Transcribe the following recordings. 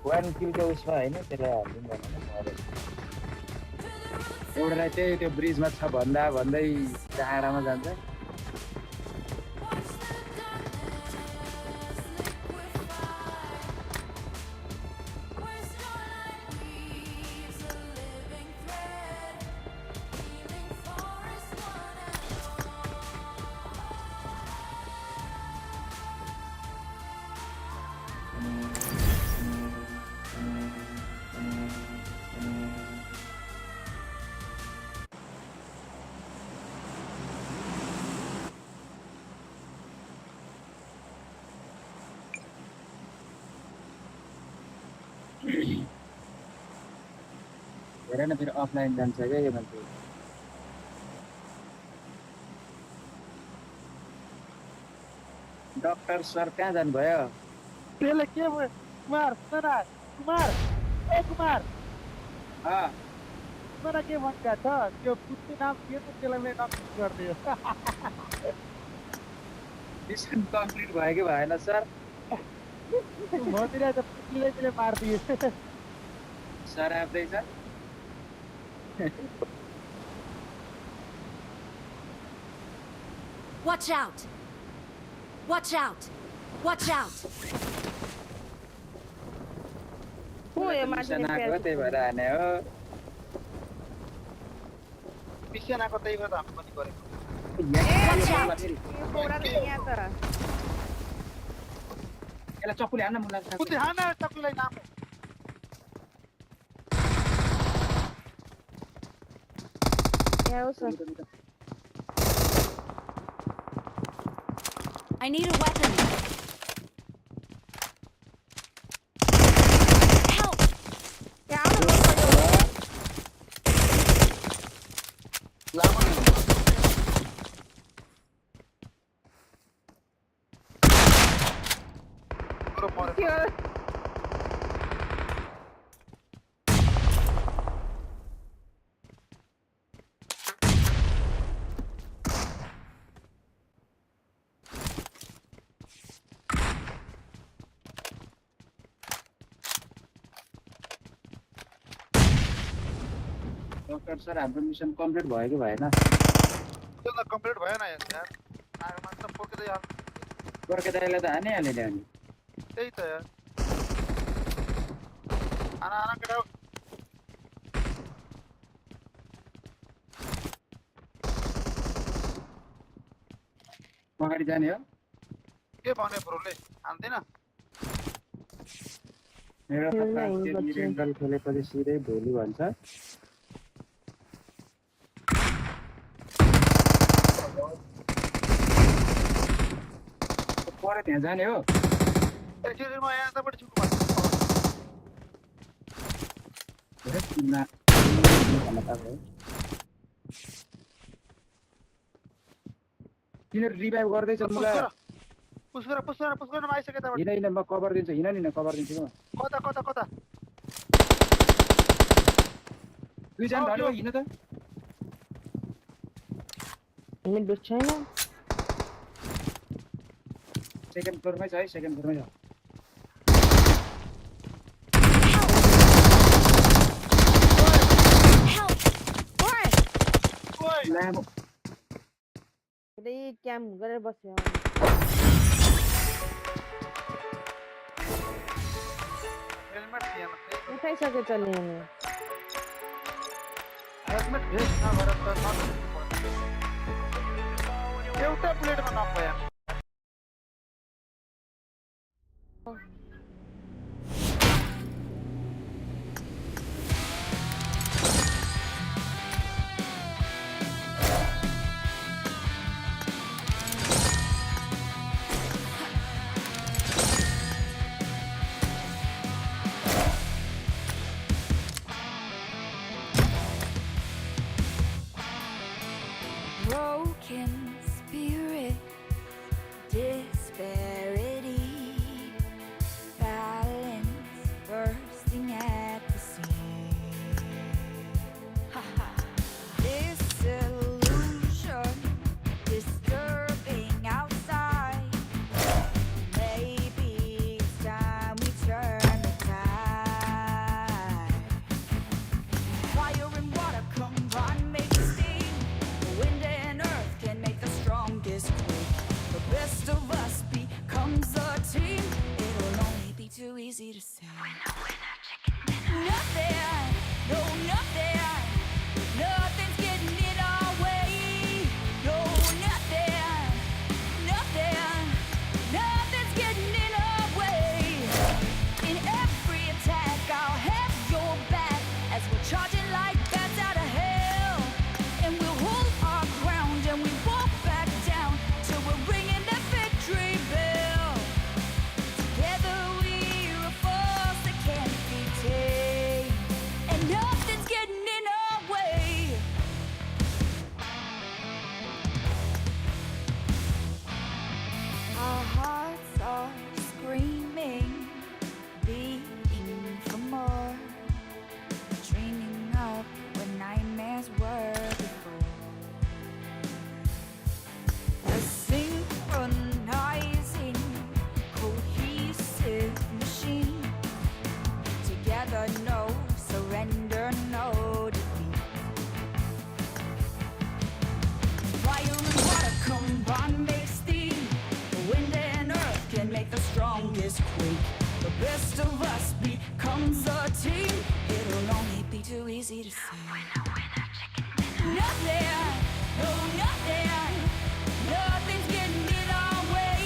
One kill ka उसमा हैन त्यसलाई हाल्नु भएन मरे एउटालाई चाहिँ त्यो ब्रिजमा छ भन्दा भन्दै टाढामा जान्छ हेर न फेरि अफलाइन जान्छ क्या यो मान्छे डाक्टर सर कहाँ जानुभयो त्यसले के भयो कुमार सुना कुमार ए कुमार सुना के भन्छ छ त्यो पुत्ती नाम के त त्यसलाई नक्स गरिदियो मिसन कम्प्लिट भयो कि भएन सर भनिरहेको छ पुत्तीले त्यसले मारिदियो सर आउँदैछ Watch out! Watch out! Watch out! Mission आएको त्यही भएर हाने हो मिसनको त्यही भएर हामी पनि गरेको यसलाई चक्कुले हान्न मन लाग्छ पुत्ती हान चक्कुलाई नाम I need a weapon. Help! Doctor sir हाम्रो मिसन कम्प्लिट भयो कि भएन त्यो त कम्प्लिट भएन यार आगो मात्र पोर्किँदै हाल गोर्खे दाइलाई त हानिहाल्यो नि अनि त्यही त यार आना आना केटा अगाडि जाने हो के भने ब्रोले हान्दैन मेरो त फास्ट मिरेन्डल खेलेपछि सिधै भोलि भन्छ परे त्यहाँ जाने हो एकचोटि म यहाँबाट छुट्नु पर्छ तिनीहरू रिभाइभ गर्दैछ मलाई पुस गर आइसके त हिँड म कभर दिन्छु हिँड नि कभर दिन्छु म कता दुईजना ढल्यो हिँड त Ini bercanda. सेकेन्ड फ्लोरमै छ है सेकेन्ड फ्लोरमै छ Help! Boris! ओइ लामो Jadi cam gara bos ya. Helmet थिएन उठाइ सके चल्ने नि हेलमेट भेस्ट नभएर त नचल्नु पर्यो एउटा बुलेटमा नपाया Broken spirit, disparity, balance bursting at the seams. Disillusion, disturbing outside. Maybe it's time we turn the tide. Fire and water combine, make a steam. Wind and earth can make the strongest quake. The best of us becomes a team. It'll only be too easy to say. Nothing, no nothing, nothing's getting in our way. No nothing, nothing's getting in our way. In every attack, I'll have your back as we're charging like bats out of hell. And we'll hold our ground and we won't back down till we're ringing that victory bell. Together we're a force that can't be tamed, and nothing's getting in our way. Our hearts are screaming, beating for more, dreaming up what nightmares were before. A synchronizing, cohesive machine. Together, no surrender, no defeat. Fire and water combine, make steam. Wind and earth can make the strongest quake. The best of us becomes a team. It'll only be too easy to say. Nothing, no nothing, nothing's getting in our way.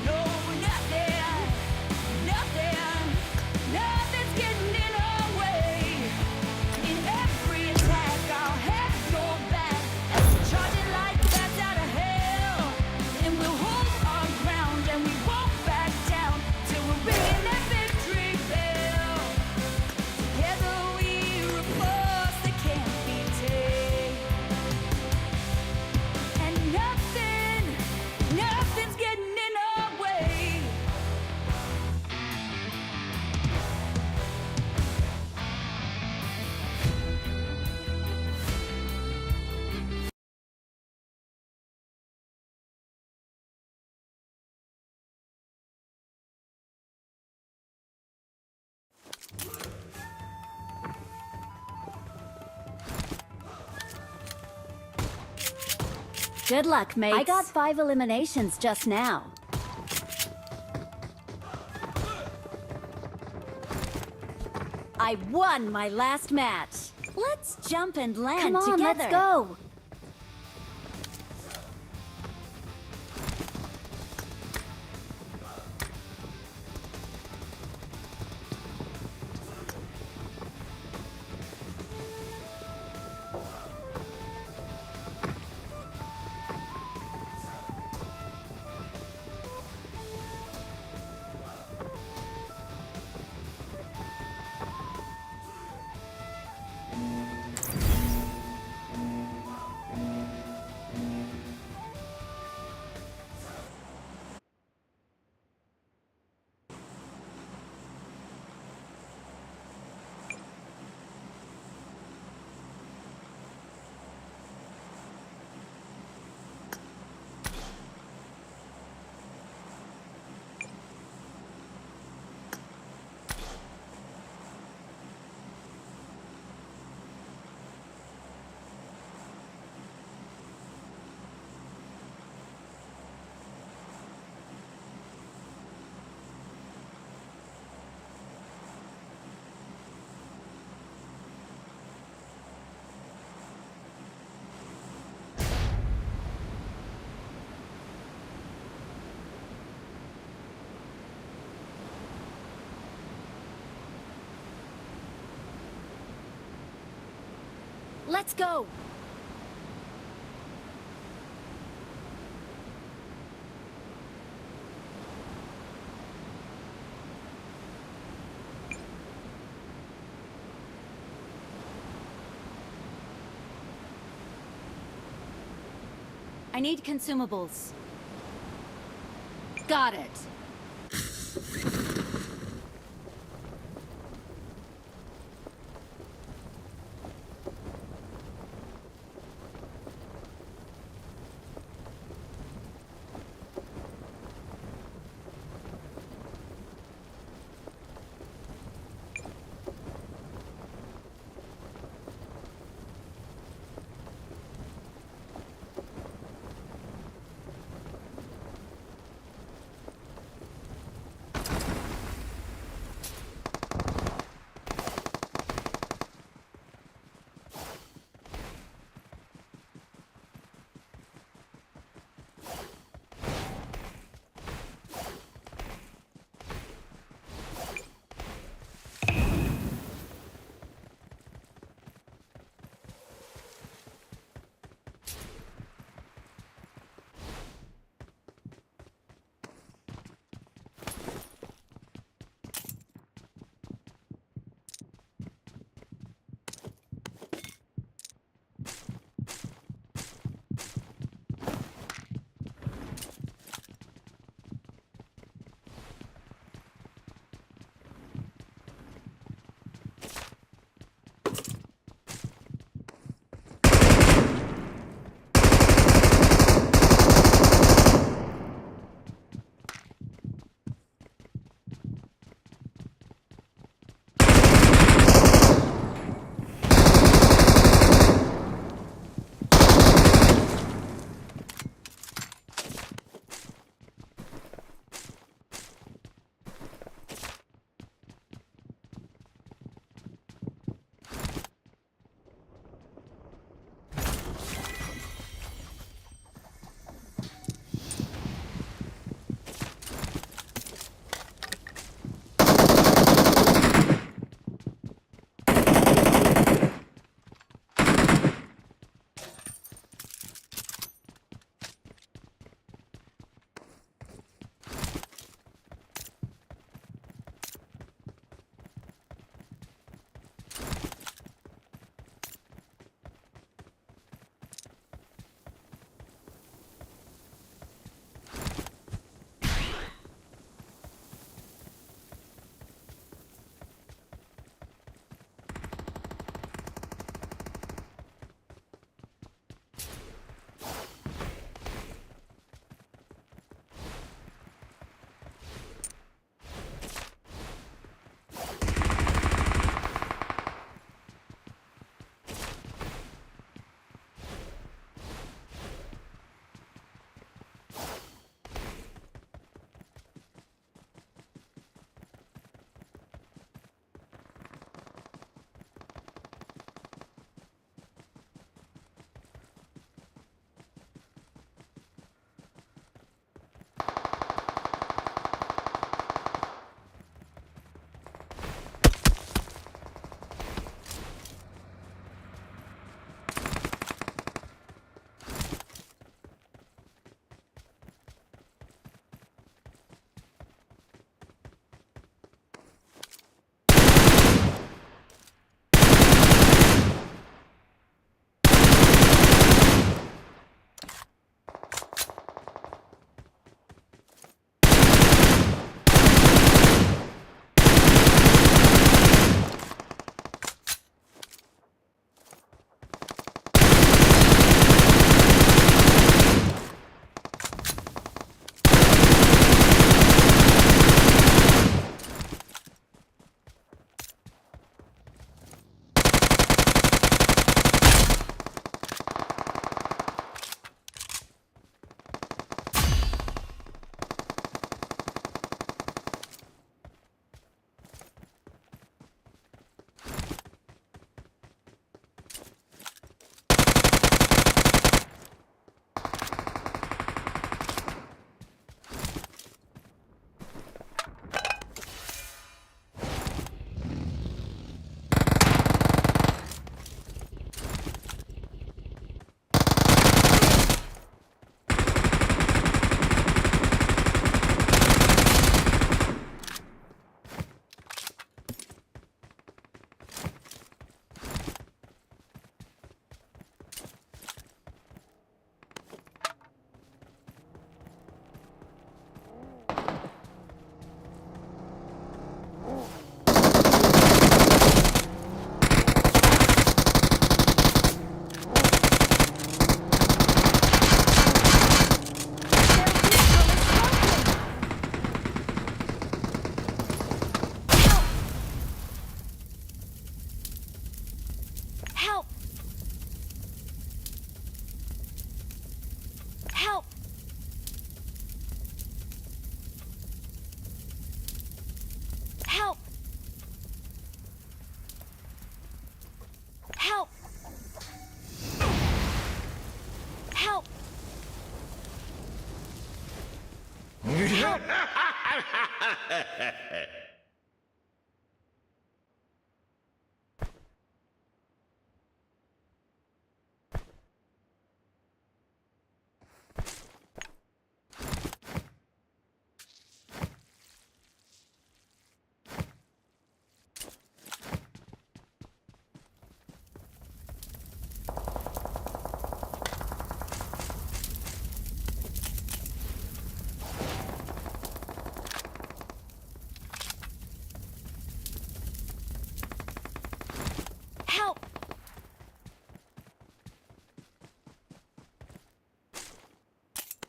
No nothing, nothing's getting in our way. In every attack, I'll have your back as we're charging like bats out of hell. And we'll hold our ground and we won't back down till we're ringing that victory bell. Good luck, mates. I got 5 eliminations just now. I won my last match. Let's jump and land together. Come on, let's go. Let's go! I need consumables. Got it.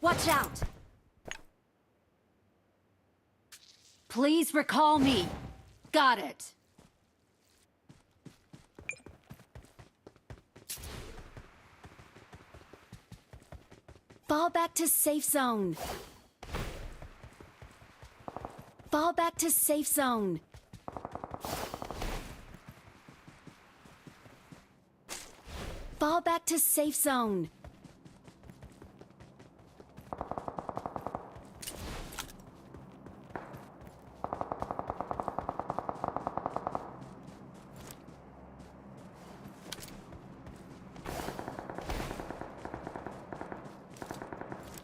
Watch out! Please recall me. Got it. Fall back to safe zone. Fall back to safe zone. Fall back to safe zone.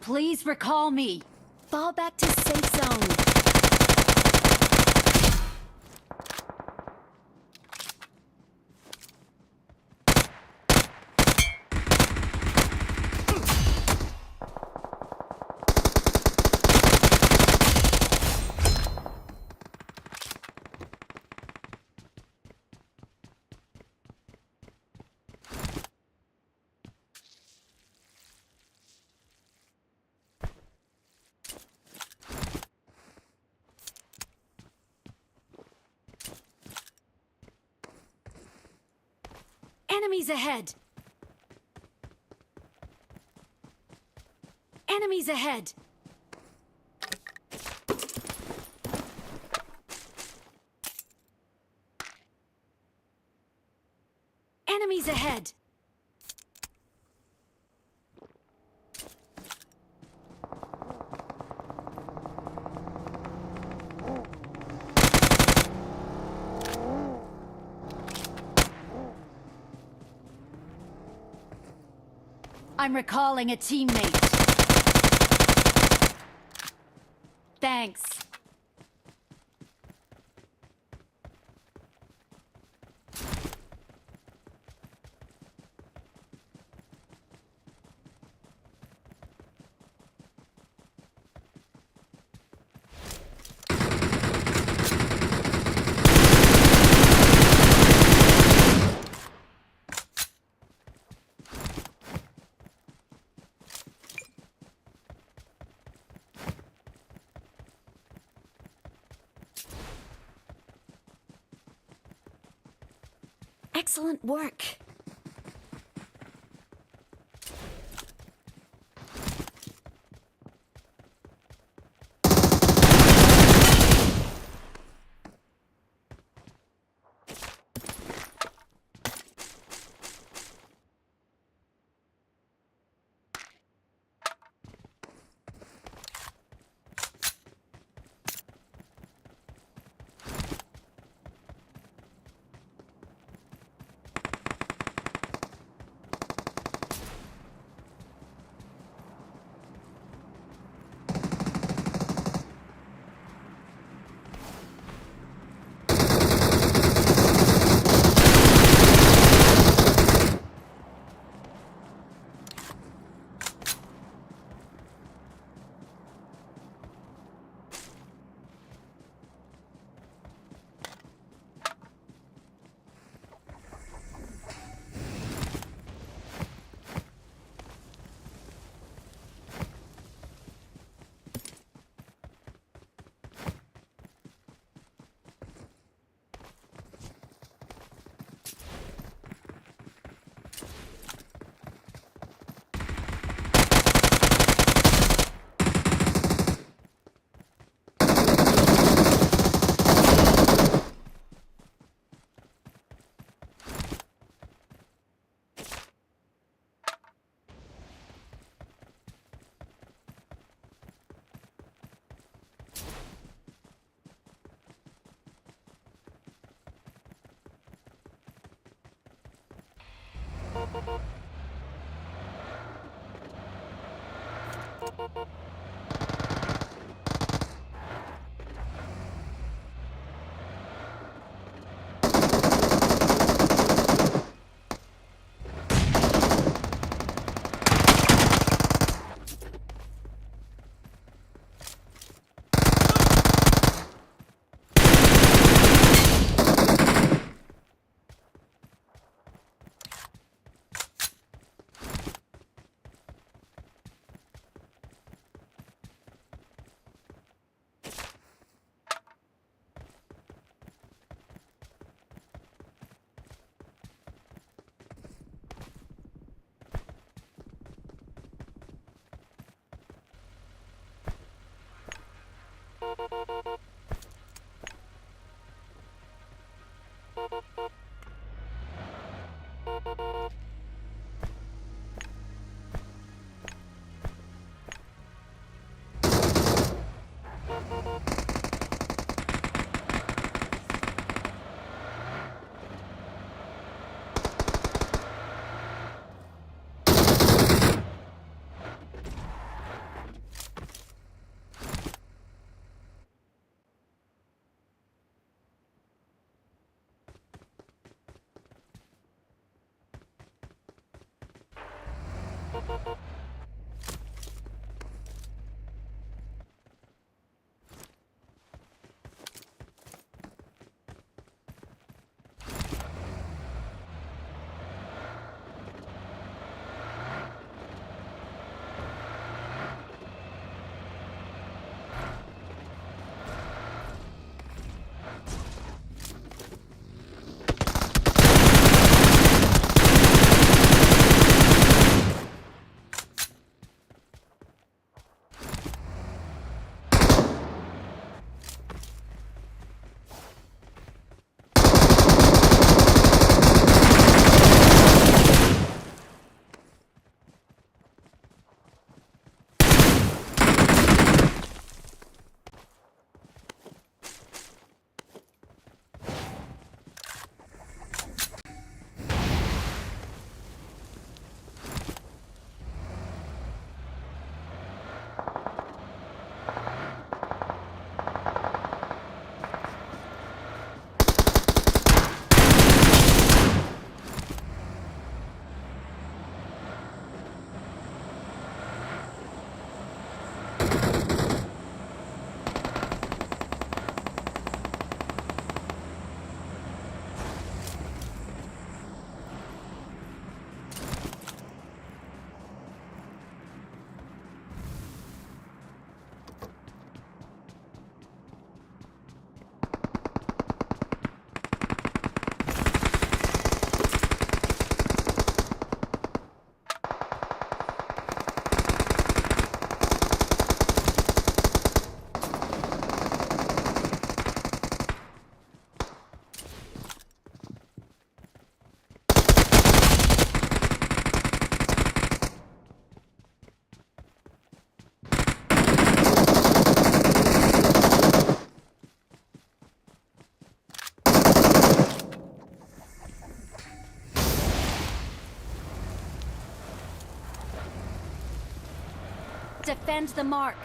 Please recall me. Fall back to safe zone. Enemies ahead! Enemies ahead! Enemies ahead! I'm recalling a teammate. Thanks. Excellent work. Defend the mark.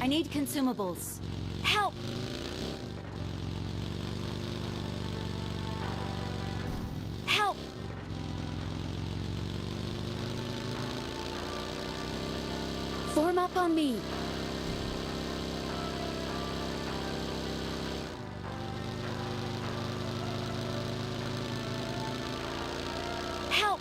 I need consumables. Help! Help! Form up on me. Help!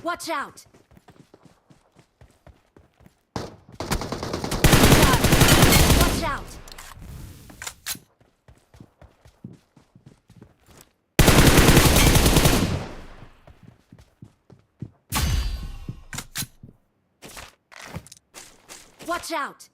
Watch out! Watch out! Watch out!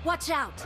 Watch out!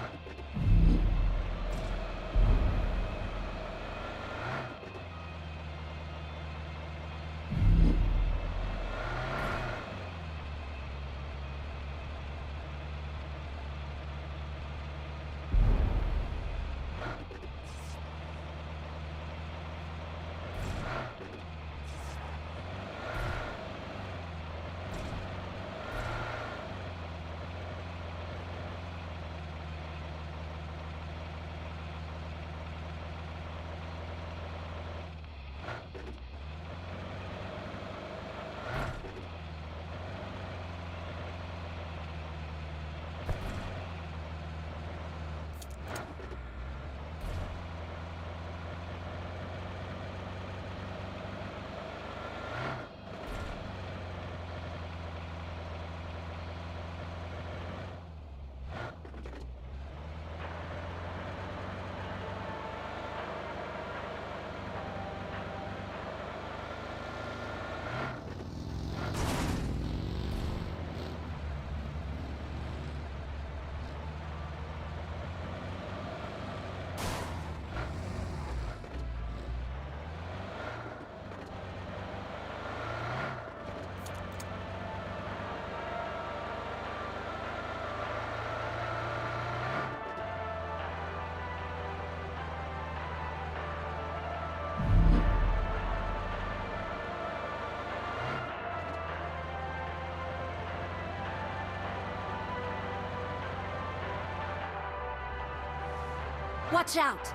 Watch out!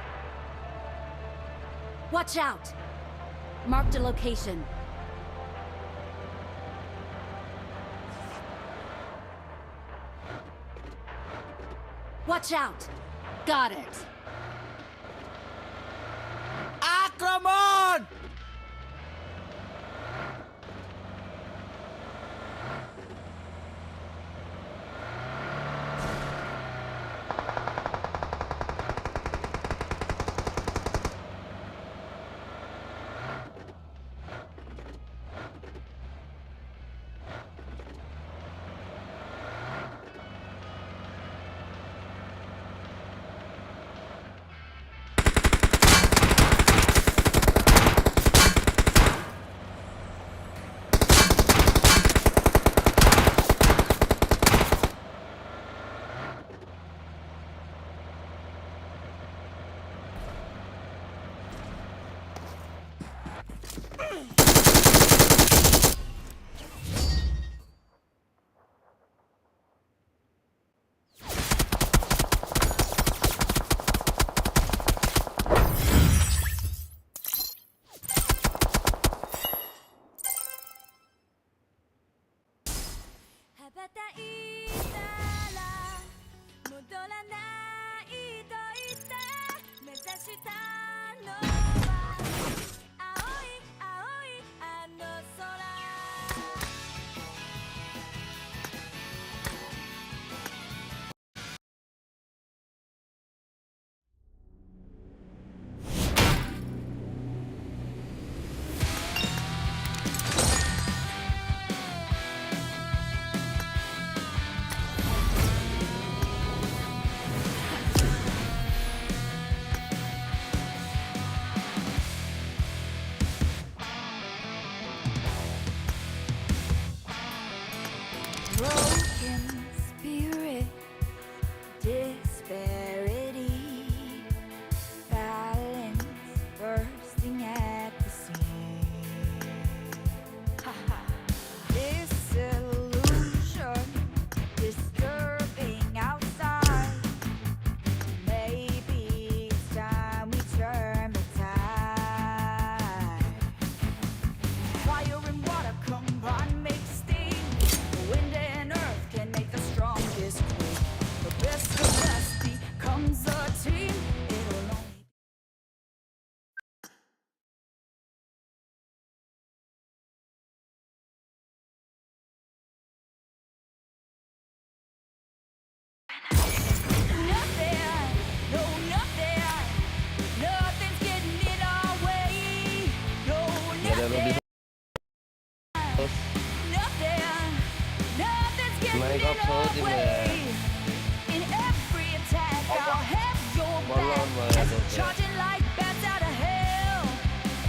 Watch out! Marked a location. Watch out! Got it! आक्रमण! charging like bats out of hell.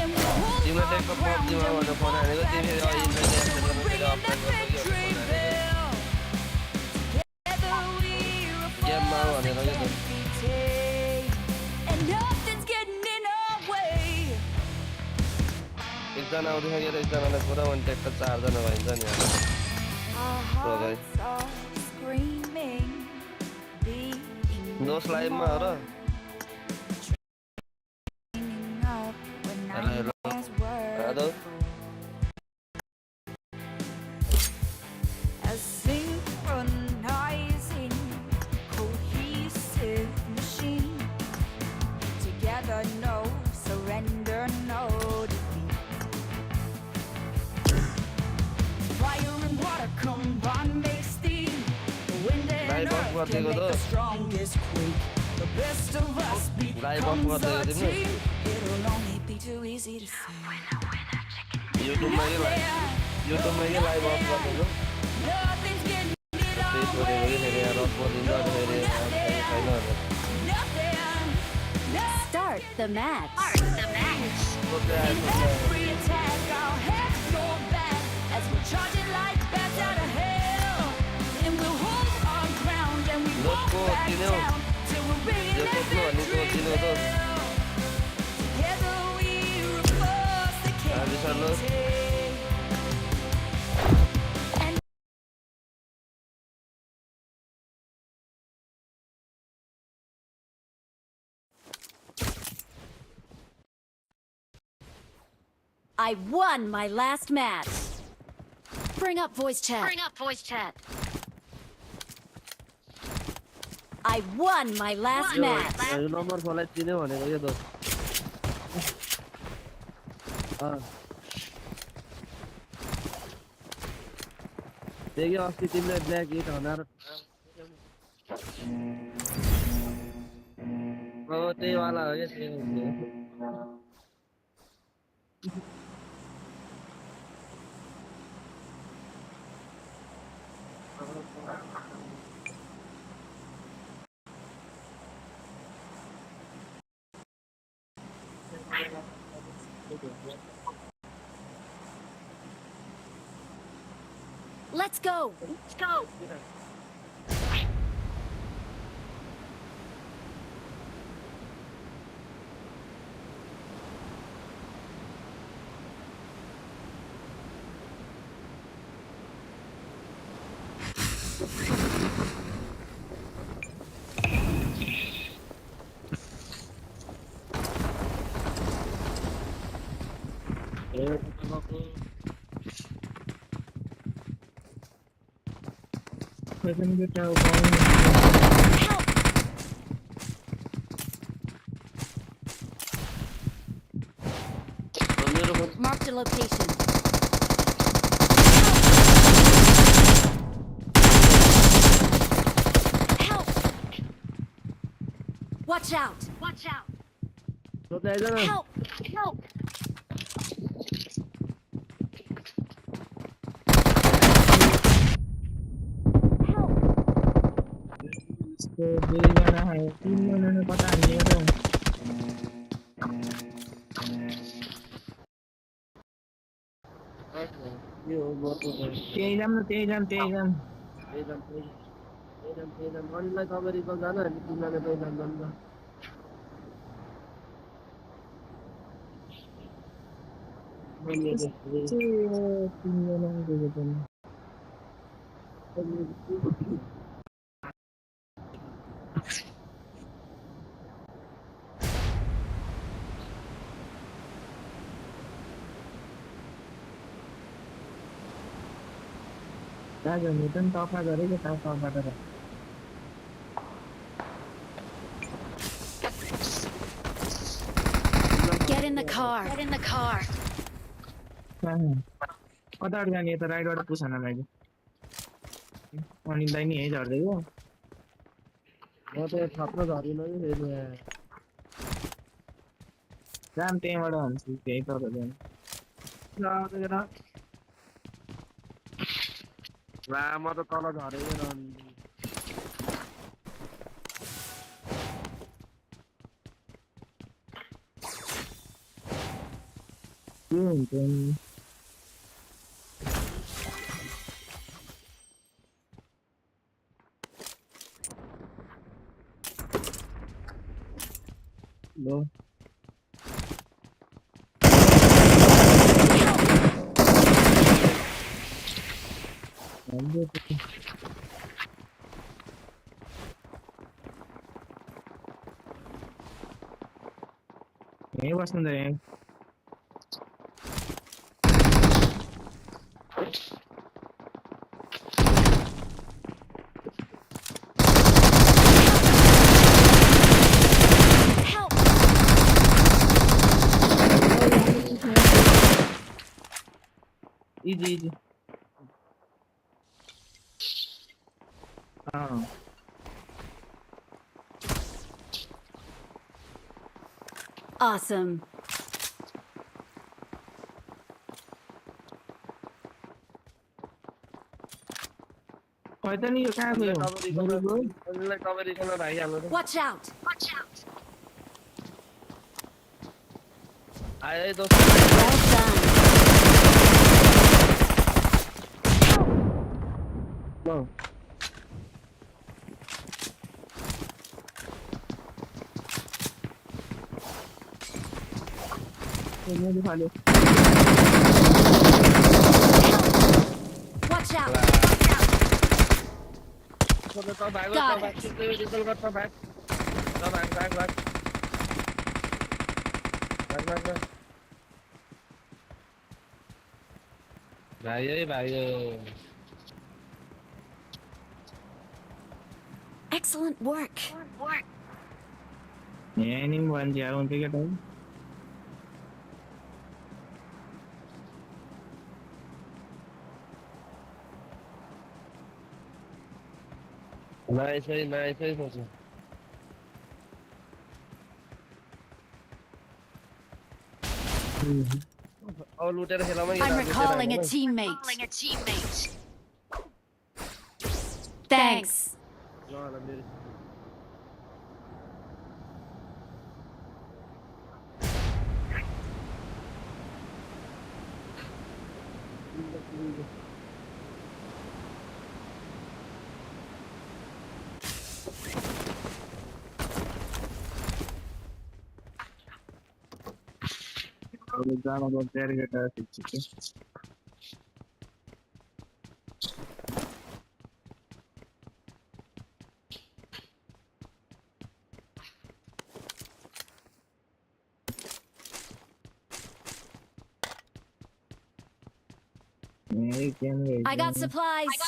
And we'll hold Tiम्रो our टेकको ground पब्जीमा and we भनेर phone won't हानेको back तिमीले down अहिले till we're bringing that offline victory bell. Together we're a गेममा force that भनेर के can't be tamed, and nothing's getting in our way. एकजना आउँदैछ कि एकजनालाई पुरा भने टेकको 4 जना भइन्छ नि Our Okay. hearts are screaming, beating दोष लाइभमा हो र up when Hello, hello. nightmares were Hello. a synchronizing, cohesive machine. Together, no surrender, no defeat. Fire and water combined make steam. The wind and Live off earth गरिदिएको can make त the strongest quake. The best of us Live off becomes a गरिदिएको तिमीले team. It'll only be too easy to say. युट्युबमा के live of गर्नु Nothing's getting in our त्यही सोधेको कि फेरि यहाँ रक बोलिन्छ अनि फेरि छैन भनेर Start the match. सोध्दै आयो Every attack, I'll have your back as we're charging like bats out of hell. And we'll hold our ground and we won't Let's go, back Tino. down till we're bringing yo that सोध्नु भनेको victory चिनो त bell. Together we're a force that can't Happy be Sunday. tamed. And I won my last match. Bring up voice chat. I won my last match. यो number फोनलाई चिन्यो भनेको यो दोस्त देखि अस्ति तिमीले ब्ल्याक हिट हनार त्यही वाला हो क्या Let's go. मेरो phone Marked a location. Help! Watch out! सोध्दै आइज न Help! इसको 2 जना है 3 जना है पता नहीं है तो यो हो मोटो त्यही जाम न त्यही जाम अनिललाई तपाईँ रिकल जान अनि तिमीलाई त्यही जान्छ चाहिँ 3 जना गएको पनि राजहरूले पनि टफा गरेको टफाबाट Get in the car. कताबाट जाने यता राइडबाट पुछान लागि अनिललाई नि यही झर्दैको म त थप्न झरिनँ कि फेरि जाम त्यहीँबाट हुन्छ त्यही तर म त तल झरेको हुन्छ नि लो राम्रो छ यहीँ बस्नु त यहाँ Help! इजी इजी अँ Awesome. खै त नि यो कहाँ गयो बरु गयो उसलाई कभरेसन राखिहाल्नु त Watch out! Watch out! आयो है दोस्त Well done. ल मैले फाल्यो Watch out! त भाग Got त भाग रिकल गर त भाग त भाग भाग भाग भाग भाग भाग भाइ भाइ Excellent work. यहाँ नि मान्छे आउँछ केटा नाइस है सोच अब लुटेर खेलामा I'm recalling a teammate. Thanks. ल ल मेरो अब जान पर्छ यार केटा ठिक I got supplies.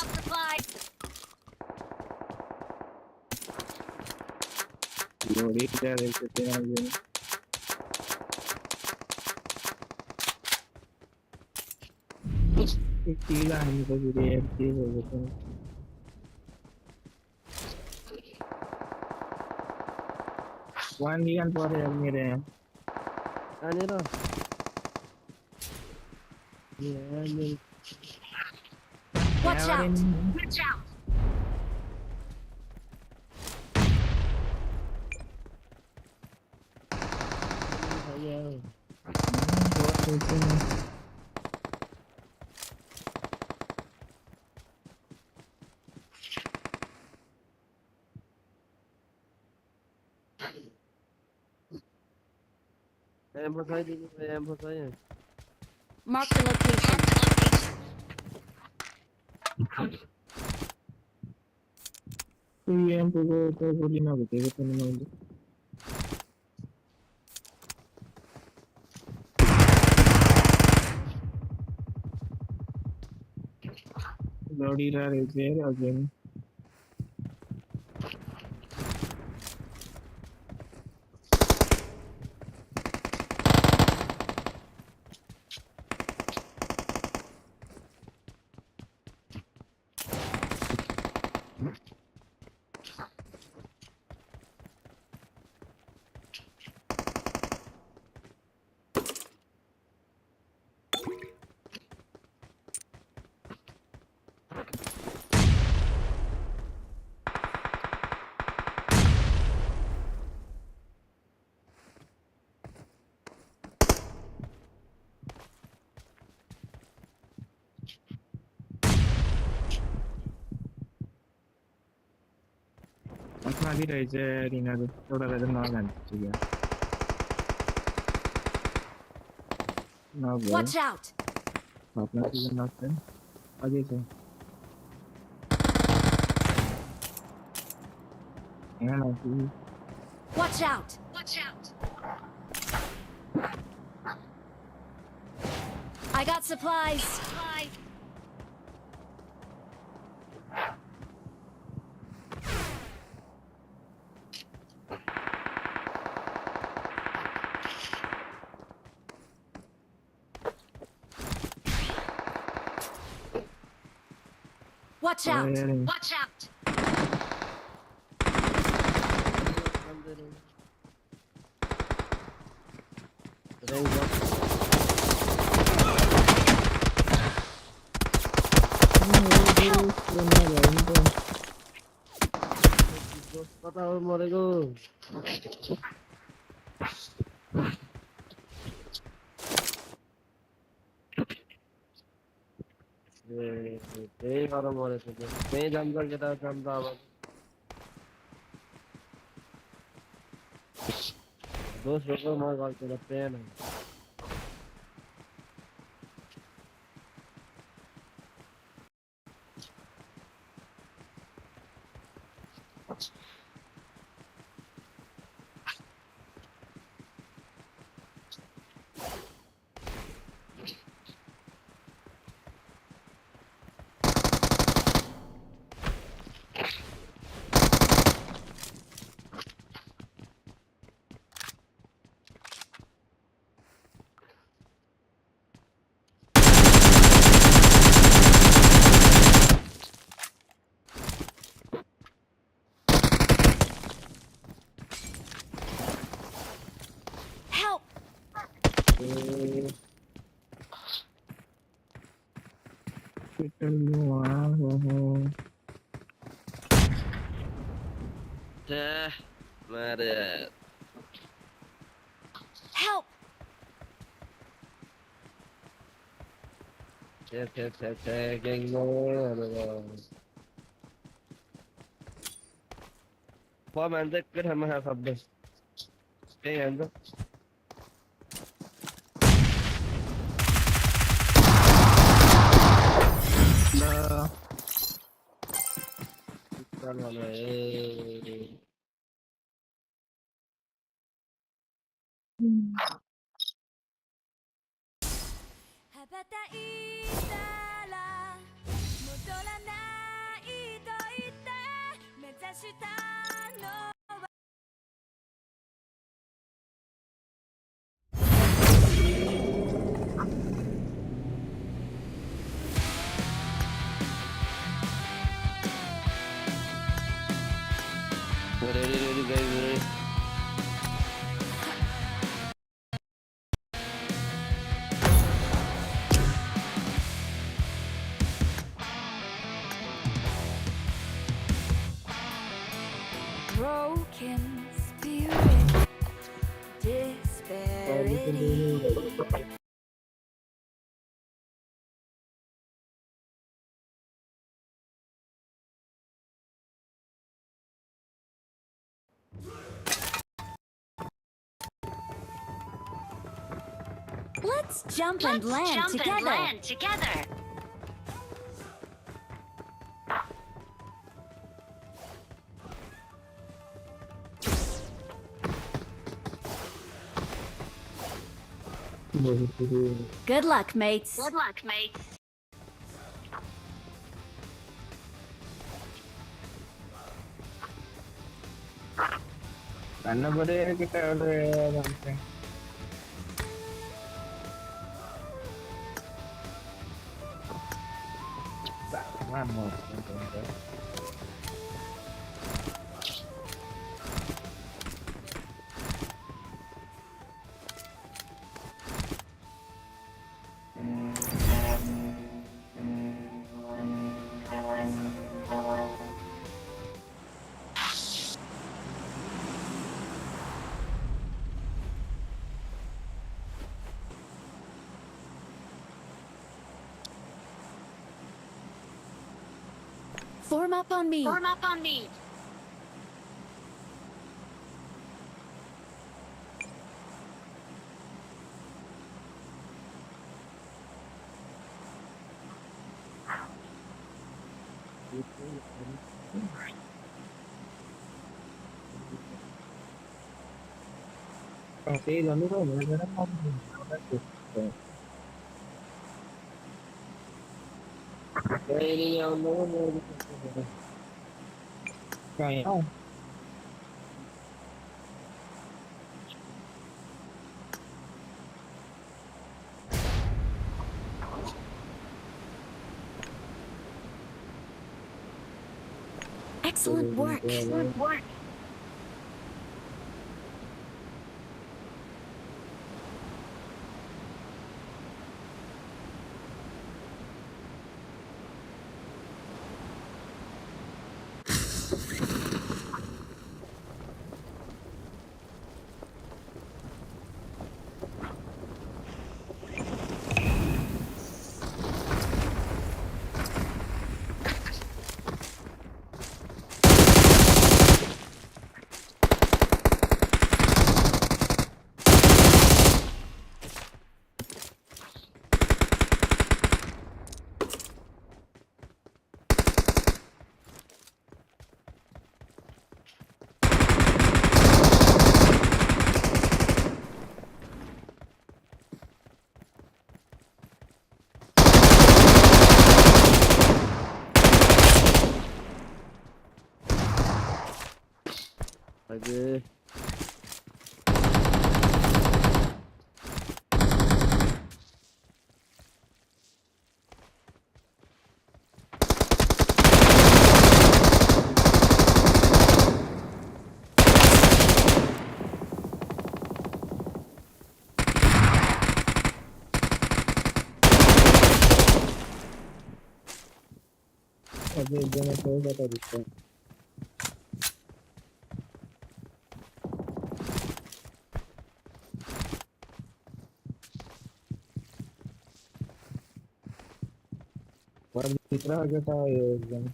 लोडी क्या देखते हैं ये टीला हम तो भी रेड हो गए वन वीगन पर है मेरे आनेर ये Watch out! Emphasise Mark the location. ये हम तो गोली ना बचेगा तो नहीं लोडी रहा है अगेन लागिरहेछ रिनाको एउटालाई त नजान्छ क्या नभए Watch out! घटना सिजन लाग्छ अझै छ यहाँ लाग्छ Watch out! Watch out! I got supplies. Watch out! Watch out! कता हो मरेको त्यही गरेर मरेको त्यही जान्छ केटा जान्छ अब दोस्रोको म गल्ती त पेन Help! मारे Help! छे गेङ्गो म मान्छ एकै ठाउँमा खा सबै त्यही हान्छ羽ばたいたら戻らないと言って目指したのはBroken spirit, disparity. Let's jump and land together. Good luck, mates. Karena boleh kita udah sampai. Sama mau. Form up on me. Oke, lalu kau benar-benar mau menggunakan sistem. Ya ini yang mau kayak Excellent work. Aduh. ada jangan tahu kata bisa. Wah, mitra aja tahu yang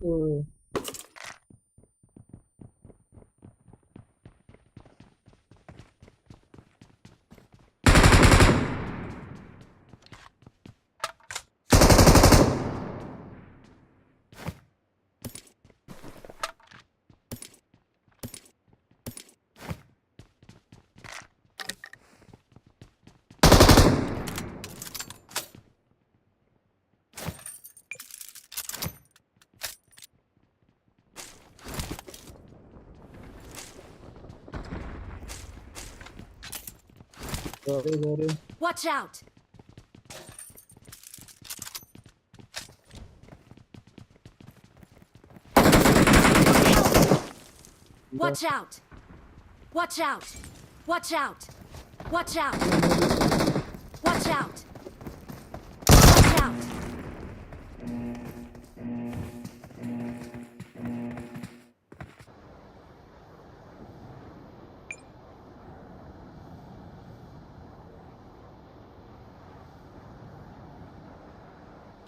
uh, sorry. Watch out! Watch out! Watch out! Watch out! Watch out! Watch out! Watch out!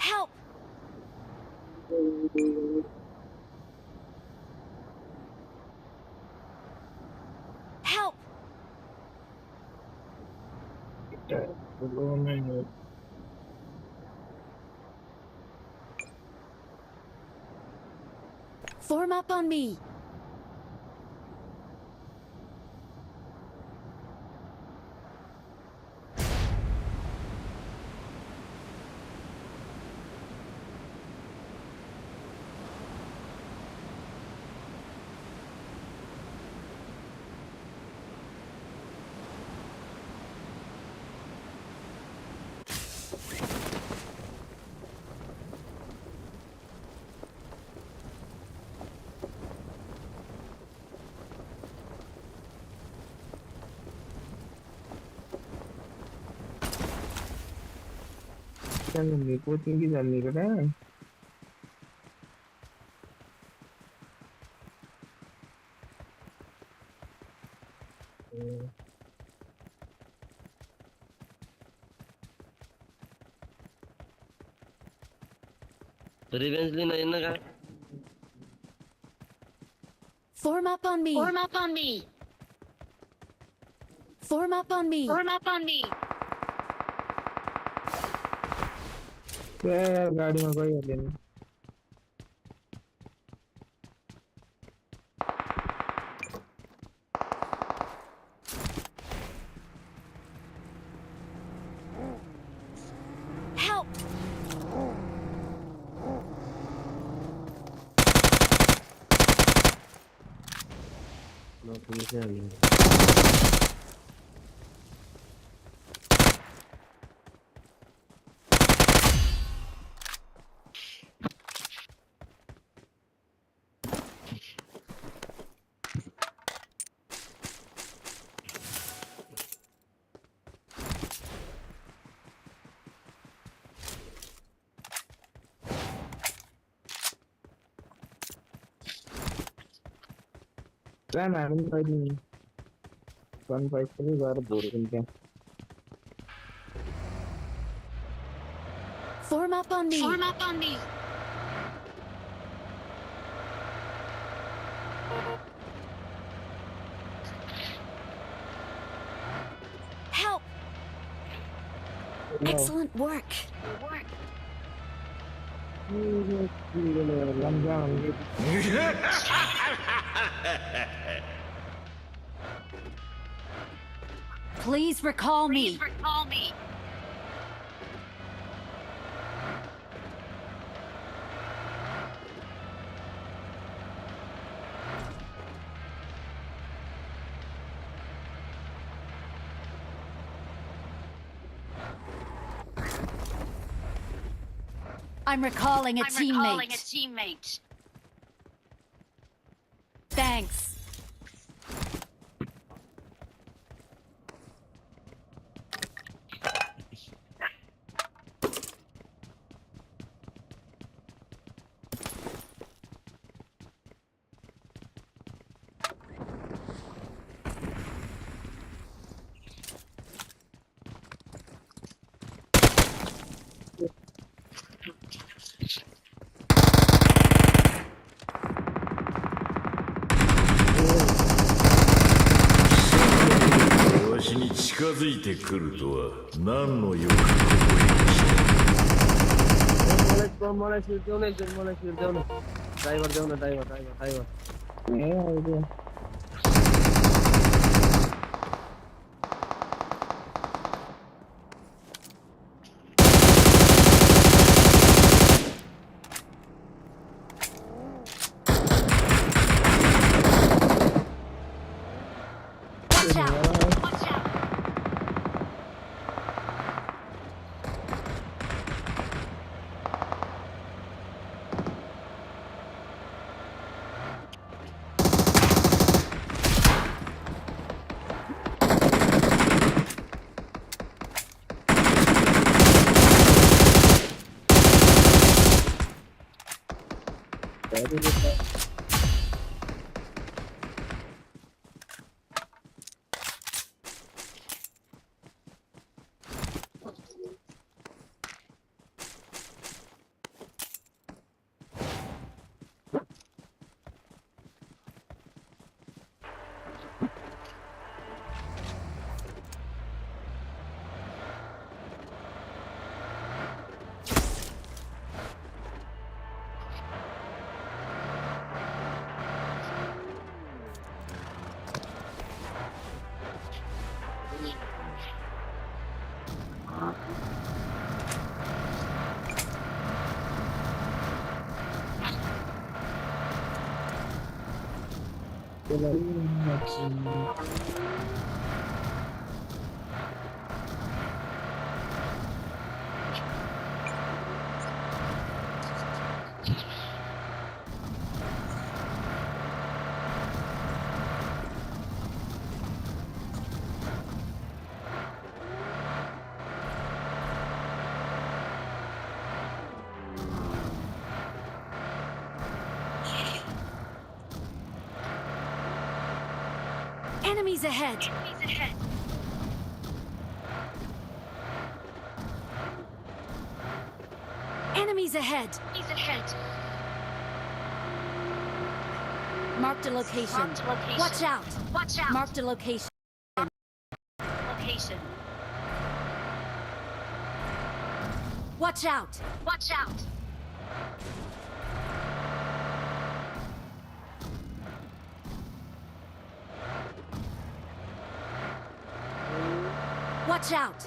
Help! Help! Belum main. Form up on me! Kan mengikuti kita kan. Revenge लेना है ना का Form up on me. Form up on me. Form up on me. Form up on me. क्या यार गाड़ी में कोई है नहीं। Help! नो पुलिस है अभी क्या मैडम भाई नहीं 1 5 के बार बोल रहे हैं Form up on me. Form up on me. Help! Excellent work. Please recall me. Please recall me. I'm recalling a teammate. Thanks. मोला शिल्ड देऊ ना ड्राइवर देऊ ना driver Watch out. Watch out. Enemies ahead. Enemies ahead. Marked a location. Watch out. Marked a location. Watch out. Watch out. Watch out.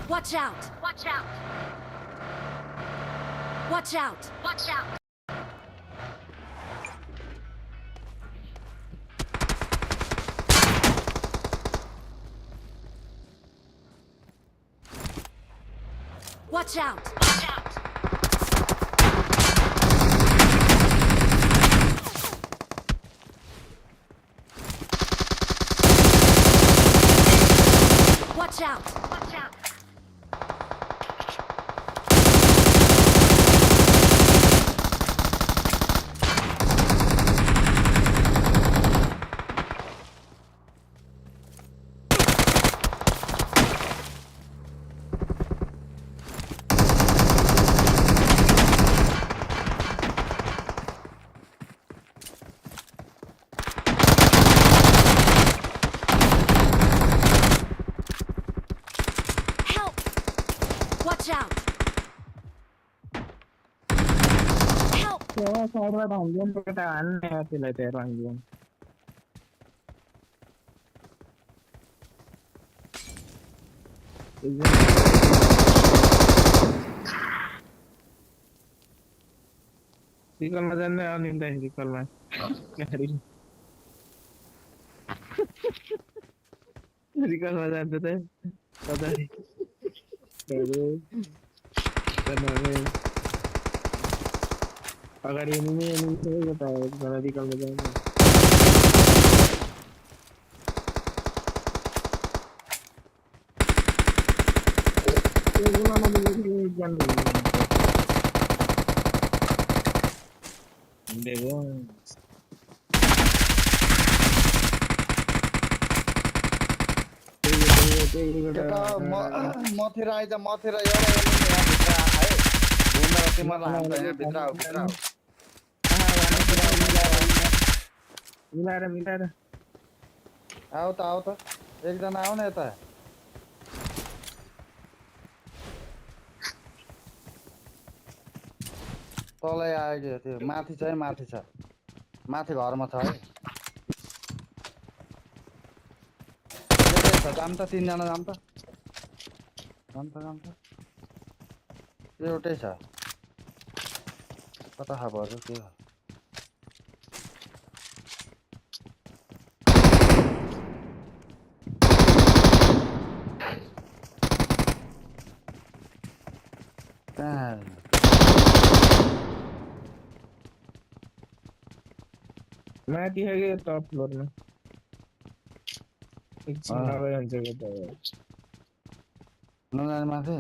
Watch out. Watch out. Help. Watch out. Help. Saya saya bangun perkataan tidak terbangun. Di kalau macam mana ni dah di kalau hari di kalau macam tu dah pada baru dan agar ini saya tahu kalau di kalau macam tu. Ini mana boleh jangan. Dewa. मथेर आइज मथेर एउटा भित्र है घुमेर तिमीलाई हान्छ यहाँ भित्र मिलाएर आऊ त एकजना आऊ न यता तलै आयो त्यो माथि छ है माथि घरमा छ है जाम त तीनजना जाम त एउटै छ कता खबर के हो माथि है कि टप फ्लोरमा एकछिन नगइरहन्छ कि त नजाने माथि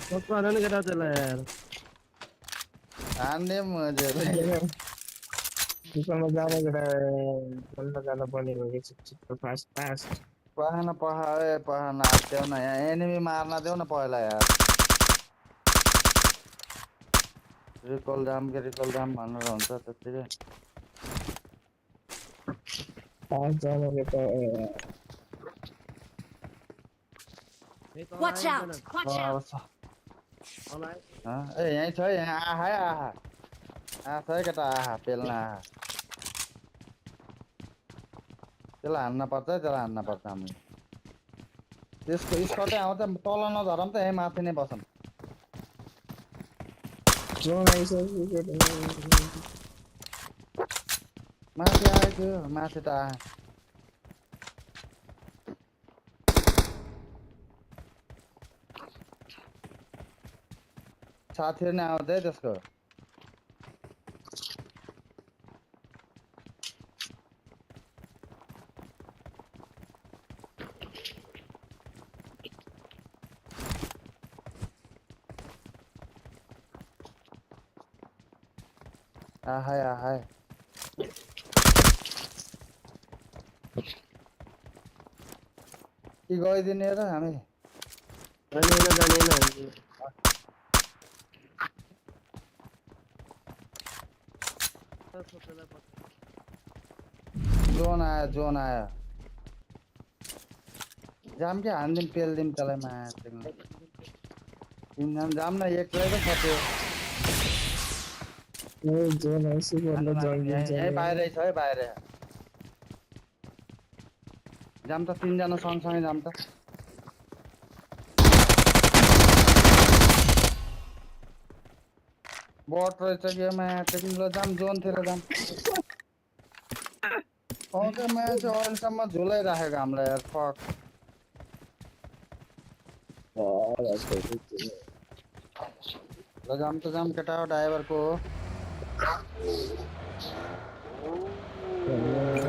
पक्का केटा चला यार हान्ने मजाले दुकानमा जाने केटा बोल्न जानु पर्ने हो कि छिटो फास्ट पहान हात्याउ न यहाँ एनिमी मार्न देऊ न पहिला यार रिकल जाम भनेर हुन्छ त्यतिकै फास्ट जानु केटा Watch out. ए यहीँ छ यहाँ आहा छ है केटा आहा पेल्न आहा त्यसलाई हान्न पर्छ हामी त्यसको स्कटै आउँछ तल नझरम त यहीँ माथि नै बसौँ माथि आयो माथि त आहा साथीहरु नै आउँदै त्यसको आहाय कि गइदिने र हामी जाने जोन आयो जाम के हान्दिम पेल्दिम त्यसलाई मार्दिम तिनजना जाम न एक्लै त खप्यो जोन ऐसे बोलना यही बाहिरै छ है बाहिर जाम त तिनजना सँगसँगै जाम त बट रहेछ कि तिमीलाई जाम जोनतिर जाम क्या मान्छे अहिलेसम्म झुलाइराखेको हामीलाई यार फक ल जाम त जाम केटा हो ड्राइभरको हो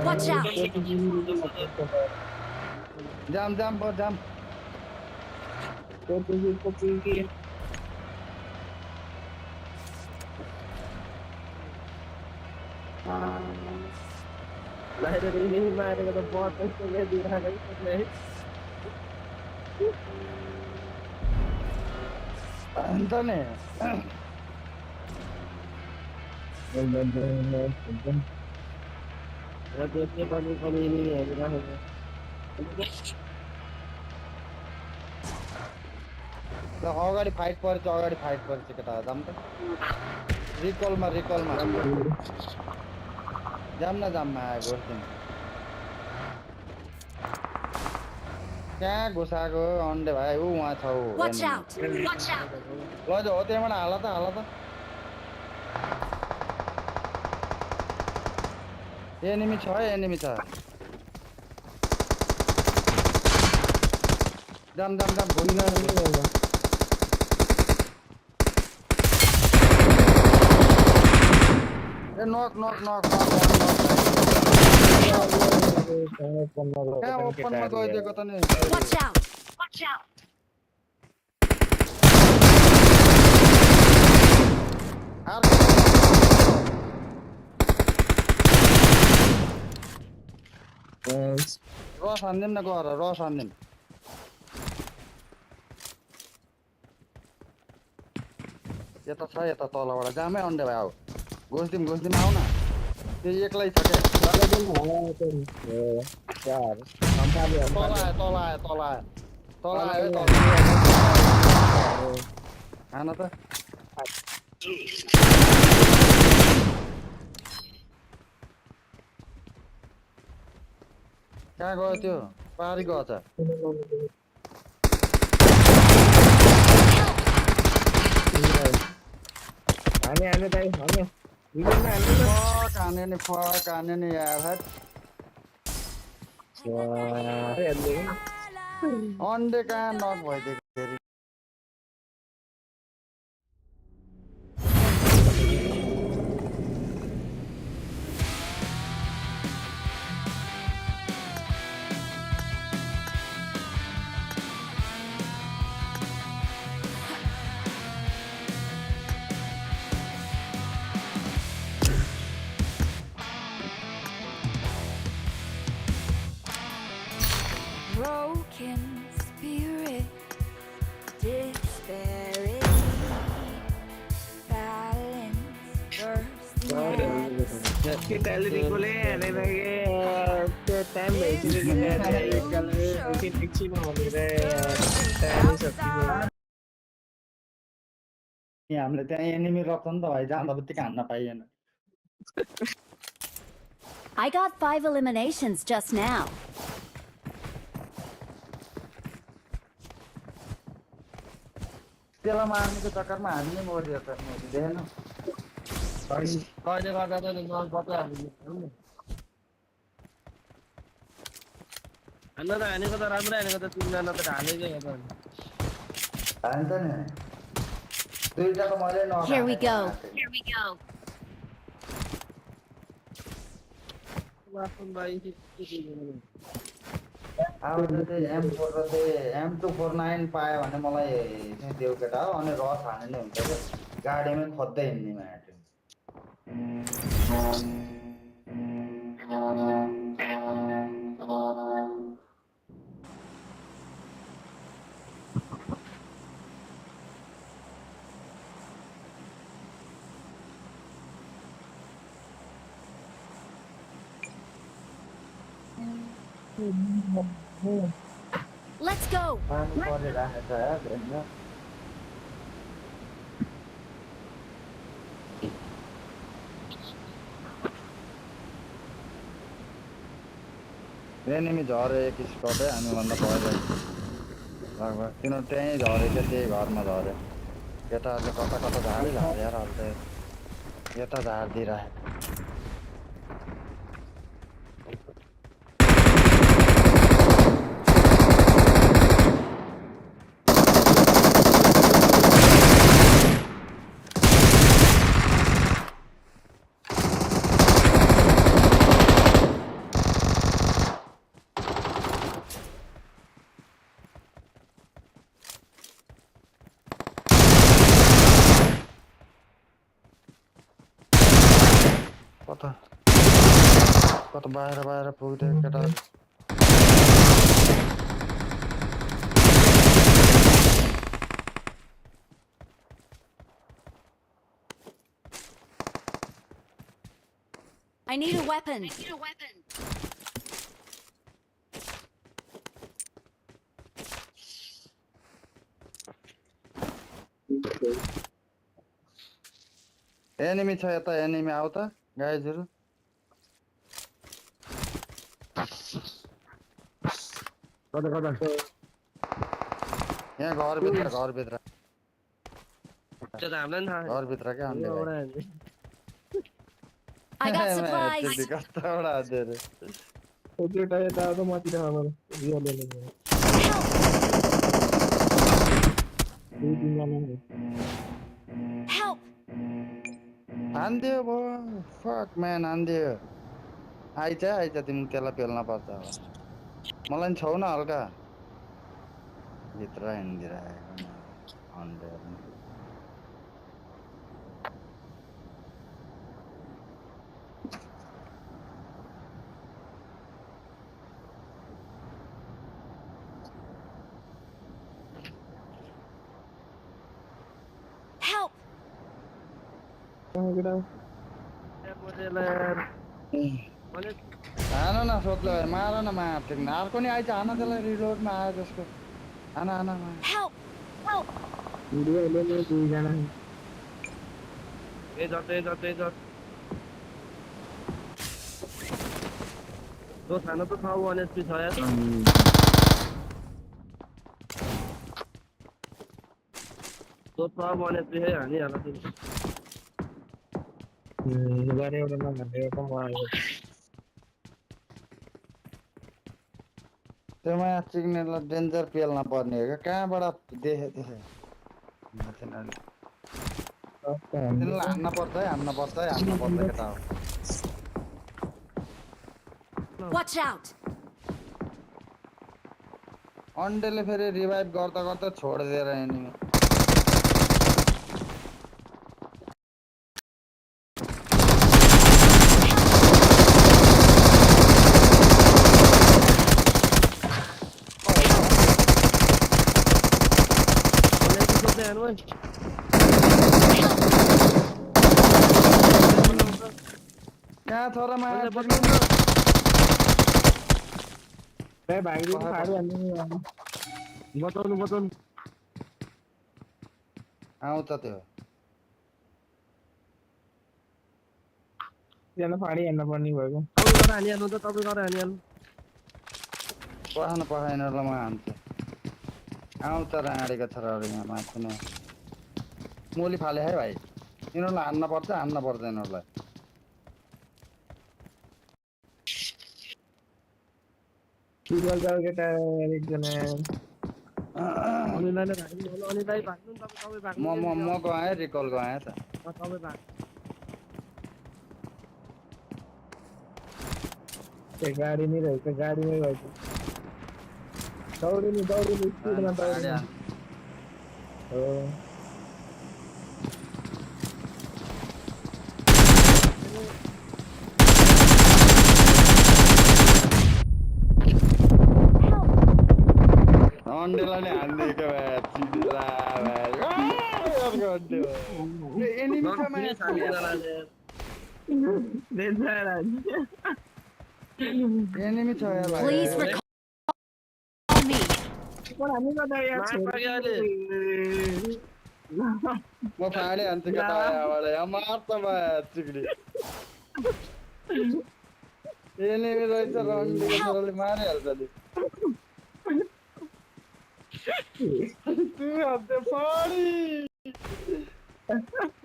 Watch out! जाम जाम बस जाम नहीं मारेगा तो बहुत पैसे ले दे रहा है अन्त नि देखिए कभी कभी नहीं है ल अगाडि फाइट परेछ अगाडि फाइट परेछ केटा जाम त रिकलमा जाम न जाममा आयो गोर्थिङ कहाँ घुसाएको अन्डे भाइ ऊ उहाँ छ ऊ Watch out! Watch out! ल जो हो त्यहाँबाट हाल त एनिमी छ है एनिमी छ जाम भुइँन ए नक कहाँ ओपनमा गइदिएको त नि Watch out! Watch out! रस हान्दिम न गएर रस हान्दिम यता छ यता तलबाट जामै अन्डे भाइ आऊ घुस्दिम आऊ न त्यो एक्लै छ क्या तल आयो खान त कहाँ गयो त्यो पारी गएछ हाने नि यार अन्डे कहाँ नक भइदिएको फेरि Broken spirit, despairing, balance bursting हामीले त्यहाँ एनिमी रक्छ नि त भाइ जाँदा बित्तिकै हान्न पाइएन I got 5 eliminations just now. त्यसलाई मार्नेको चक्करमा हामी नै मरियो त देखेन कहिले गर्दा त नल पत्ता हानेको त राम्रै हानेको त तिनजना त हालेकै हो त हान्छ नि दुईटा त मैले Here we go. अब चाहिँ M4 र चाहिँ M249 पायो भने मलाई चाहिँ देऊ केटा हो अनि रस हाने नै हुन्छ क्या गाडीमै खोज्दै हिँड्ने माटो Let's go. पानी परिरहेछ यार हेर्न एनिमी झरे एक स्पटै हामीभन्दा पहिला लगभग तिनीहरू त्यहीँ झरेको त्यही घरमा झरे केटाहरूले कता कता झारे यार अहिले त यता झारिदिइराखेको कता कता बाहिर पुग्दै केटाहरू I need a weapon. Enemy छ यता एनिमी आउ त गाइजहरु कता यहाँ घरभित्र त्यो त हामीलाई नि थाहा घरभित्र क्या अन्डे भाइ I got supplies. कताबाट आउँदै रे केटा यता आउँदा माथि राख्नु रियल एनिमी दुई तिनजना Help. हान्दियो भो फक म्यान हान्दियो आइज तिमी त्यसलाई पेल्न पर्छ होला मलाई नि छौ न हल्का भित्र हिँडिदिरहेको अन्डे Help. केटा हान न सोध्लो मार न मार अर्को नि आइज हान त्यसलाई रिलोडमा आयो त्यसको हान Help. भिडियो हेर्ने दुईजना ए जत तो खाना तो था वो एनएसपी था यार तो था वो एनएसपी है हानि हाल दिन गरे एउटा नभने एउटा भयो त्यसमा चिग्नेलाई डेन्जर पेल्न पर्ने हो क्या कहाँबाट देखे त्यसै तिनीलाई हान्न पर्छ है केटा हो Watch out. अन्डेले फेरि रिभाइभ गर्दा छोडिदिएर एनिमी यहाँ छोरामा ए भाइले फाड्यो अनि बताउनु आउँछ त्यो जना फाडी हेर्न पर्ने भएको पखाइनलाई म हान्छु आउँछ राँडेको छोराहरू यहाँ माथि नै मोली फाले है भाइ यिनीहरूलाई हान्न पर्छ यिनीहरूलाई किबल जाऊ केटा एकजना म गएँ रिकल गएँ त गाडी नै रहेछ गाडीमै रहेछ दौडिनु स्पिडमा दौडिनु हो अन्डेलाई नै हानिदिएको एनिमी छ यार भाइ Please recall me. पर हामी गर्दा यार मार पाक्यो अहिले। म फाडे हान्छु केटा यहाँबाट यहाँ मार्छ भाइ चिक्री एनिमी रहेछ रन्डीको छोराले मारिहाल्छ नि तिमी हान्थ्यो फाडी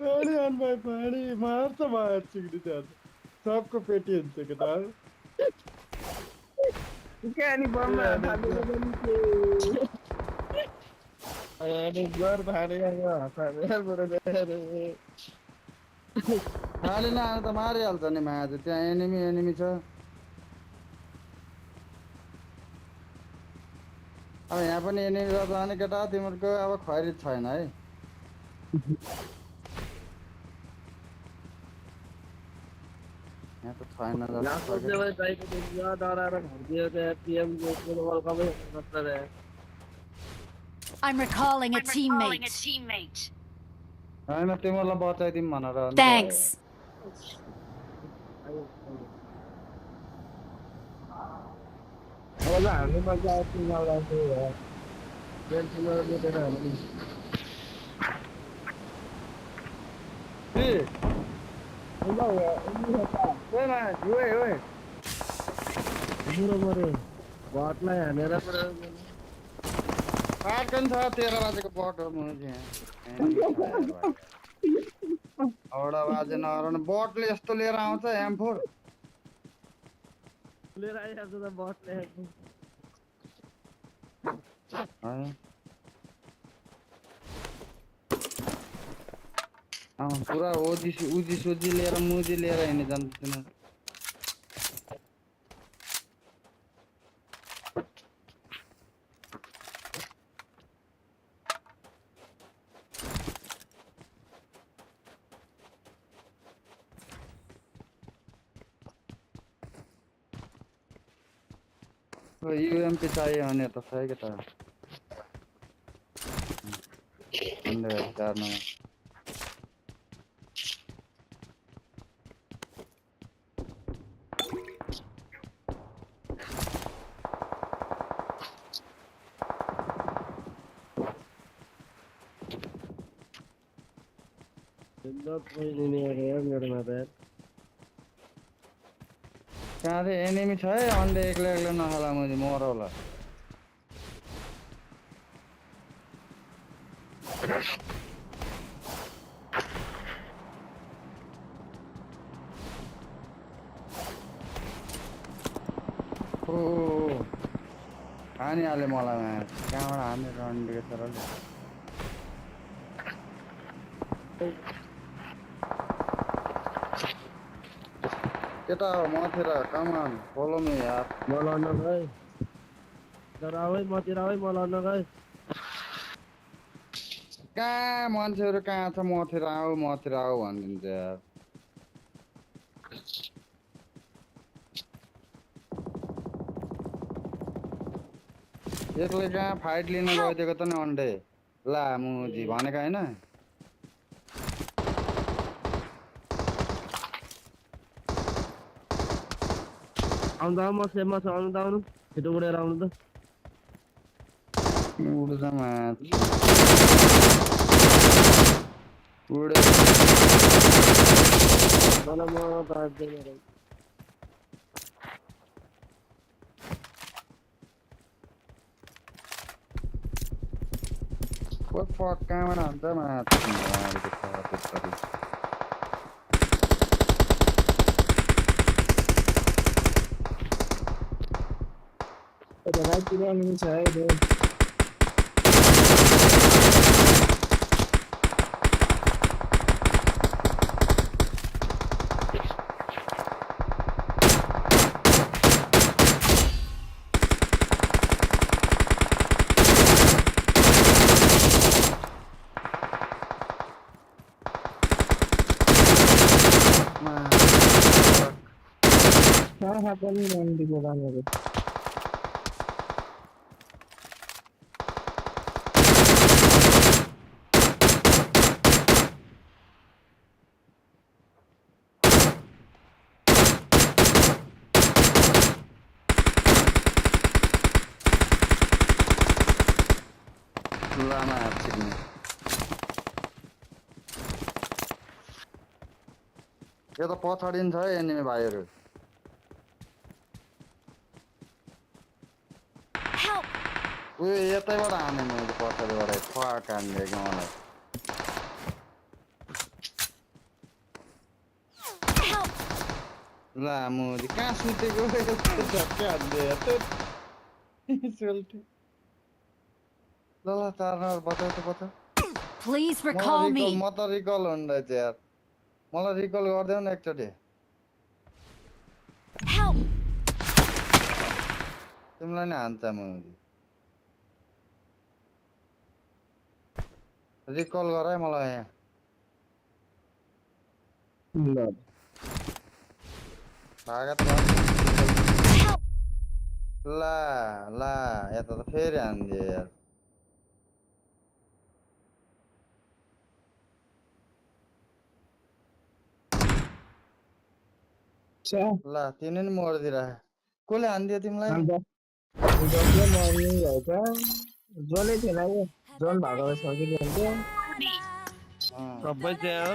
फाडी हान भाइ फाडी मार्छ भाइ चिक्री त्यहाँ सबको पेटी हुन्छ केटा के अनि बममा फालेको पनि के अनि घर फाडे फालेन आएर त मारिहाल्छ नि माझे त्यहाँ एनिमी छ अब यहाँ पनि एनिमी छ भने केटा तिमीहरूको अब खरिद छैन है यहाँ त छैन लास्ट बच्चे भाई ट्राई को दुनिया डराएर भर्दियो त्यहाँ पीएम को वर्ल्ड कपै नत्र रे। I'm recalling a teammate. होइन तिमीहरूलाई बचाइदिउँ भनेर अन्त Thanks. अब हामी मजा आउँछ नलाउँछ यार बेन्चमा लुटेर हामी के ल ओए मा ओए ओए बुढो मरे भटलाई हानेर आर्कन छ 13 बजेको बट हो मुझे औडा बाजे नरन बटले यस्तो लिएर आउँछ M4 लिएर आइहाल्छ त भटले पुरा उजी सोजी लिएर मुजी लिएर हिँड्ने जान्छ तिनीहरू UMP चाहियो भने त सही के त अन्डे चार्न कहाँ चाहिँ एनिमी छ है अन्डे एक्लै नखाला मैले मर होला ओ हानिहाल्यो मलाई कहाँबाट हानेर अन्डेको छोराले केटा मतिर कमान फलो मी यार मलाउन गए तर आऊ है मतिर आऊ है मलाउन गए कहाँ मान्छेहरू कहाँ छ मतिर आऊ भनिदिन्छ यार एक्लै कहाँ फाइट लिन गइदिएको त नि अन्डे ला मुजी भनेको होइन आउँदा म सेममा छ आउनु त आउनु छिटो उडेर आउनु त उड्छ माथि उडे मलाई म बाँच्दैन रे What fuck कहाँबाट हान्छ माथि राइटतिर एनिमी छ है कहाँ पनि रन्डीको रानीहरू ढुङ्गामा छिर्ने यो त पछाडि छ है एनिमी भाइहरू Help! उयो यतैबाट हाने मैले पछाडिबाट फक हानिदिएको मलाई Help! ला मोरी कहाँ सुतेको यस्तो झट्कै हानिदियो सोल्टी ल ल 4 नम्बर बचाउ त बचाउ Please मलाई recall रिकल me. म त रिकल हुँदैछ यार मलाई रिकल गरिदेऊ न एकचोटि Help! तिमीलाई नै हान्छ म रिकल गर है मलाई यहाँ भागा त Help! ला ला यता त फेरि हानिदियो यार ला तिमी नि मर्दिरहे कसले हानिदियो तिमीलाई जसले मर्ने भएछ जोनै थिएन यो जोन भएको भए सकिने हुन्थ्यो सबै त्यहाँ हो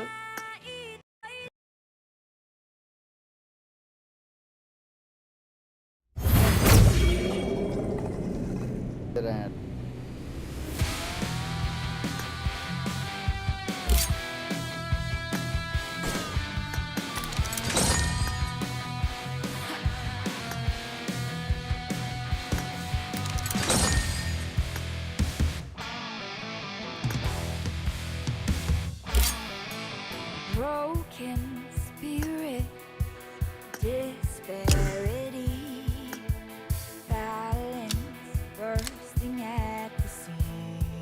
Broken spirit, disparity, balance bursting at the seams.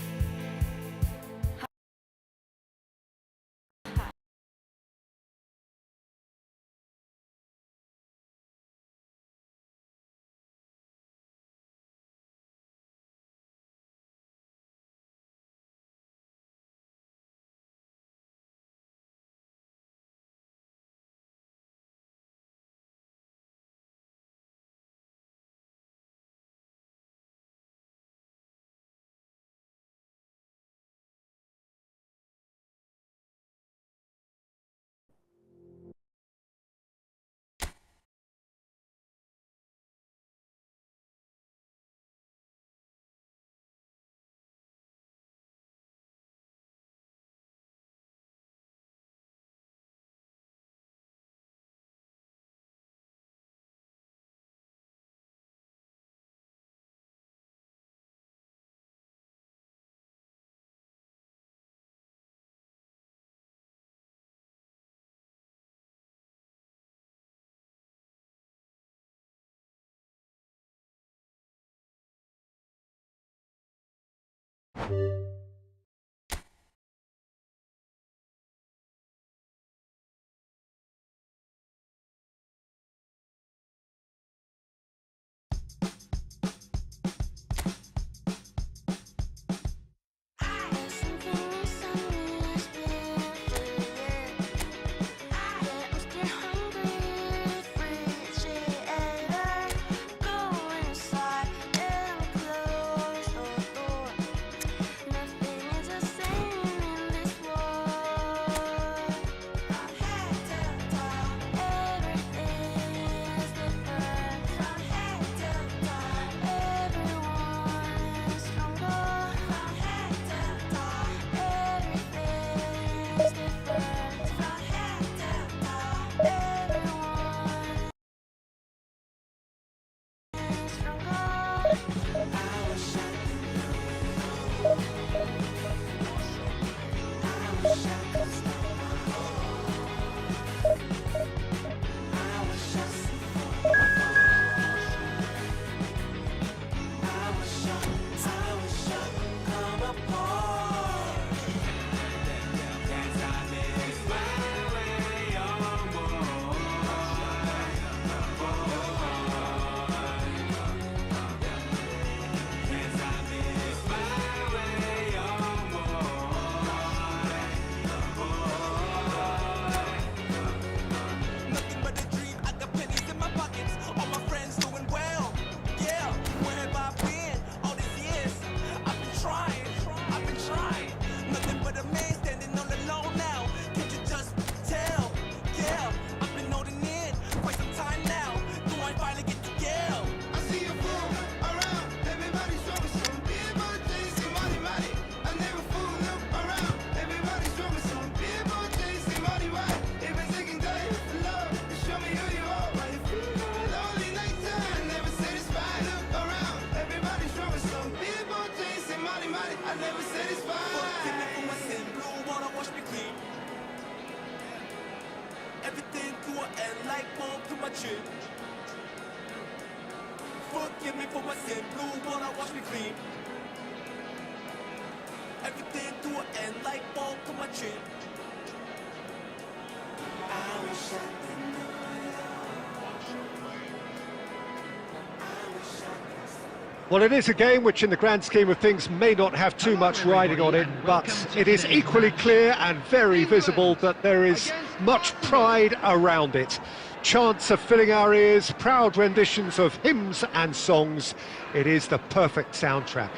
Well, it is a game which in the grand scheme of things may not have too much riding on it, but it is equally clear and very visible that there is much pride around it. Chants are filling our ears, proud renditions of hymns and songs. It is the perfect soundtrack.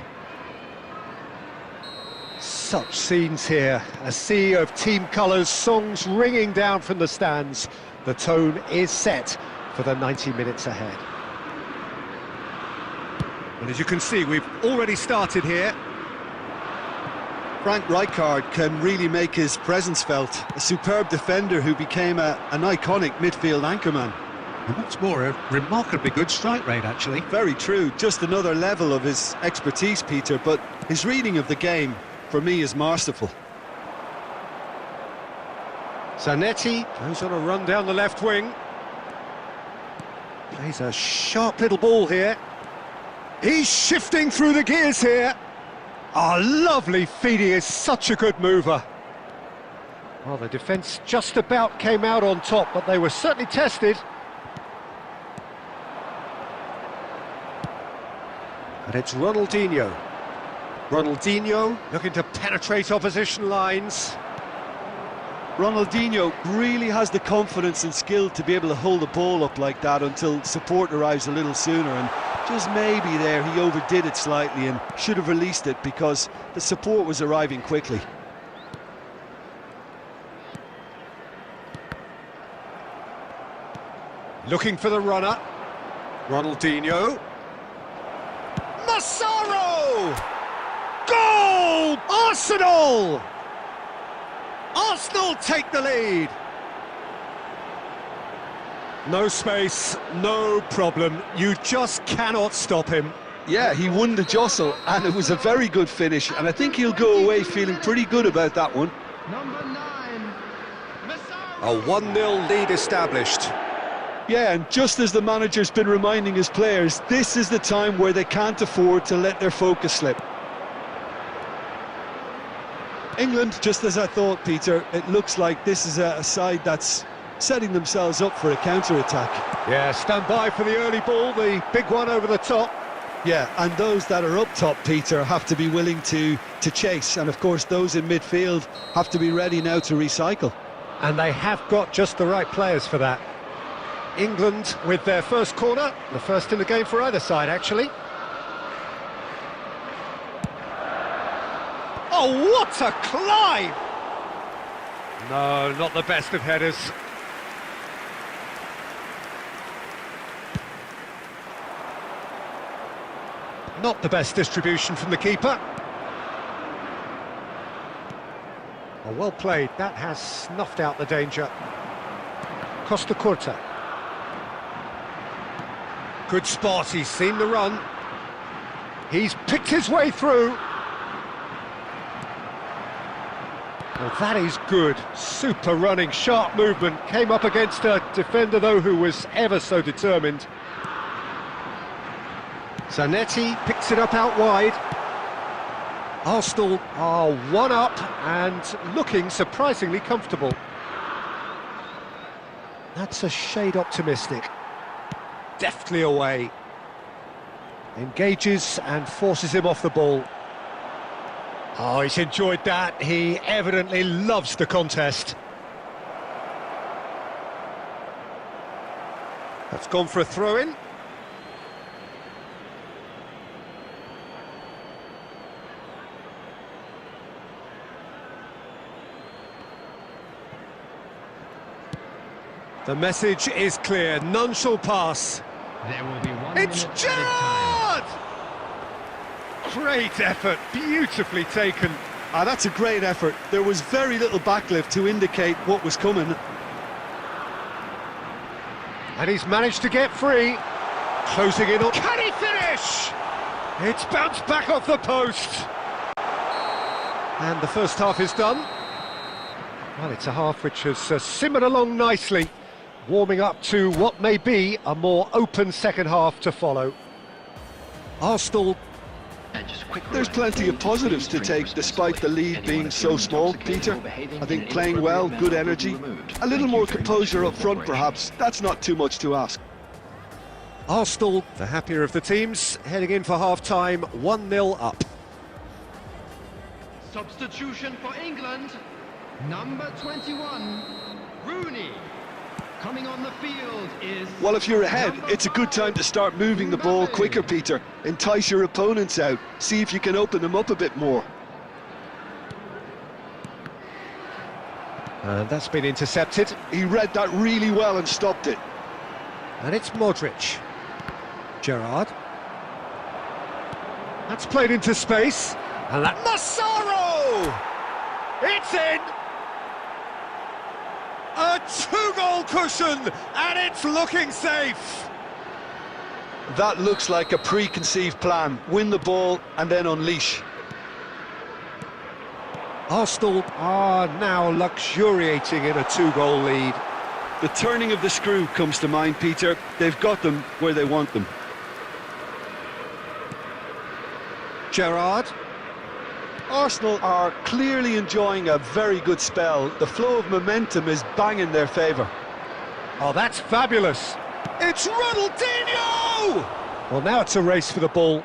Such scenes here, a sea of team colours, songs ringing down from the stands. The tone is set for the 90 minutes ahead. Well, as you can see, we've already started here. Frank Rijkaard can really make his presence felt. A superb defender who became an iconic midfield anchorman. And what's more, a remarkably good strike rate, actually. Very true, just another level of his expertise, Peter, but his reading of the game, for me, is masterful. Zanetti goes on a run down the left wing. Plays a sharp little ball here. He's shifting through the gears here. Oh, lovely feed, he is such a good mover. Well, the defence just about came out on top, but they were certainly tested. And it's Ronaldinho. Ronaldinho looking to penetrate opposition lines. Ronaldinho really has the confidence and skill to be able to hold the ball up like that until support arrives a little sooner, and just maybe there he overdid it slightly and should have released it because the support was arriving quickly. Looking for the runner. Ronaldinho. Massaro! Goal! Arsenal! Arsenal take the lead. No space, no problem. You just cannot stop him. Yeah, he won the jostle, and it was a very good finish, and I think he'll go away feeling pretty good about that one. A 1-0 lead established. Yeah, and just as the manager's been reminding his players, this is the time where they can't afford to let their focus slip. England, just as I thought, Peter, it looks like this is a side that's setting themselves up for a counter-attack. Yeah, stand by for the early ball, the big one over the top. Yeah, and those that are up top, Peter, have to be willing to chase, and of course those in midfield have to be ready now to recycle. And they have got just the right players for that. England with their first corner, the first in the game for either side, actually. Oh, what a climb! No, not the best of headers. Not the best distribution from the keeper. Oh, well played. That has snuffed out the danger. Costa Curta. Good spot, he's seen the run. He's picked his way through. Well, that is good. Super running, sharp movement. Came up against a defender, though, who was ever so determined. Zanetti picks it up out wide. Arsenal are one up and looking surprisingly comfortable. That's a shade optimistic. Deftly away. Engages and forces him off the ball. Oh, he's enjoyed that. He evidently loves the contest. That's gone for a throw-in. The message is clear. None shall pass. There will be one. It's Gerrard! Great effort, beautifully taken. Ah, that's a great effort. There was very little backlift to indicate what was coming. And he's managed to get free. Closing in on... Can he finish? It's bounced back off the post. And the first half is done. Well, it's a half which has simmered along nicely, warming up to what may be a more open second half to follow. Arsenal... There's plenty of positives to take despite the lead being so small, Peter. I think playing well, good energy, a little more composure up front perhaps, that's not too much to ask. Arsenal, the happier of the teams, heading in for half-time, 1-0 up. Substitution for England, number 21, Rooney. Coming on the field is... Well, if you're ahead, it's a good time to start moving the ball quicker, Peter. Entice your opponents out. See if you can open them up a bit more. And that's been intercepted. He read that really well and stopped it. And it's Modric. Gerrard. That's played into space. And that... Massaro! It's in! A two-goal cushion, and it's looking safe! That looks like a preconceived plan. Win the ball and then unleash. Arsenal are now luxuriating in a two-goal lead. The turning of the screw comes to mind, Peter. They've got them where they want them. Gerrard. Arsenal are clearly enjoying a very good spell. The flow of momentum is bang in their favour. Oh, that's fabulous. It's Ronaldinho! Well, now it's a race for the ball.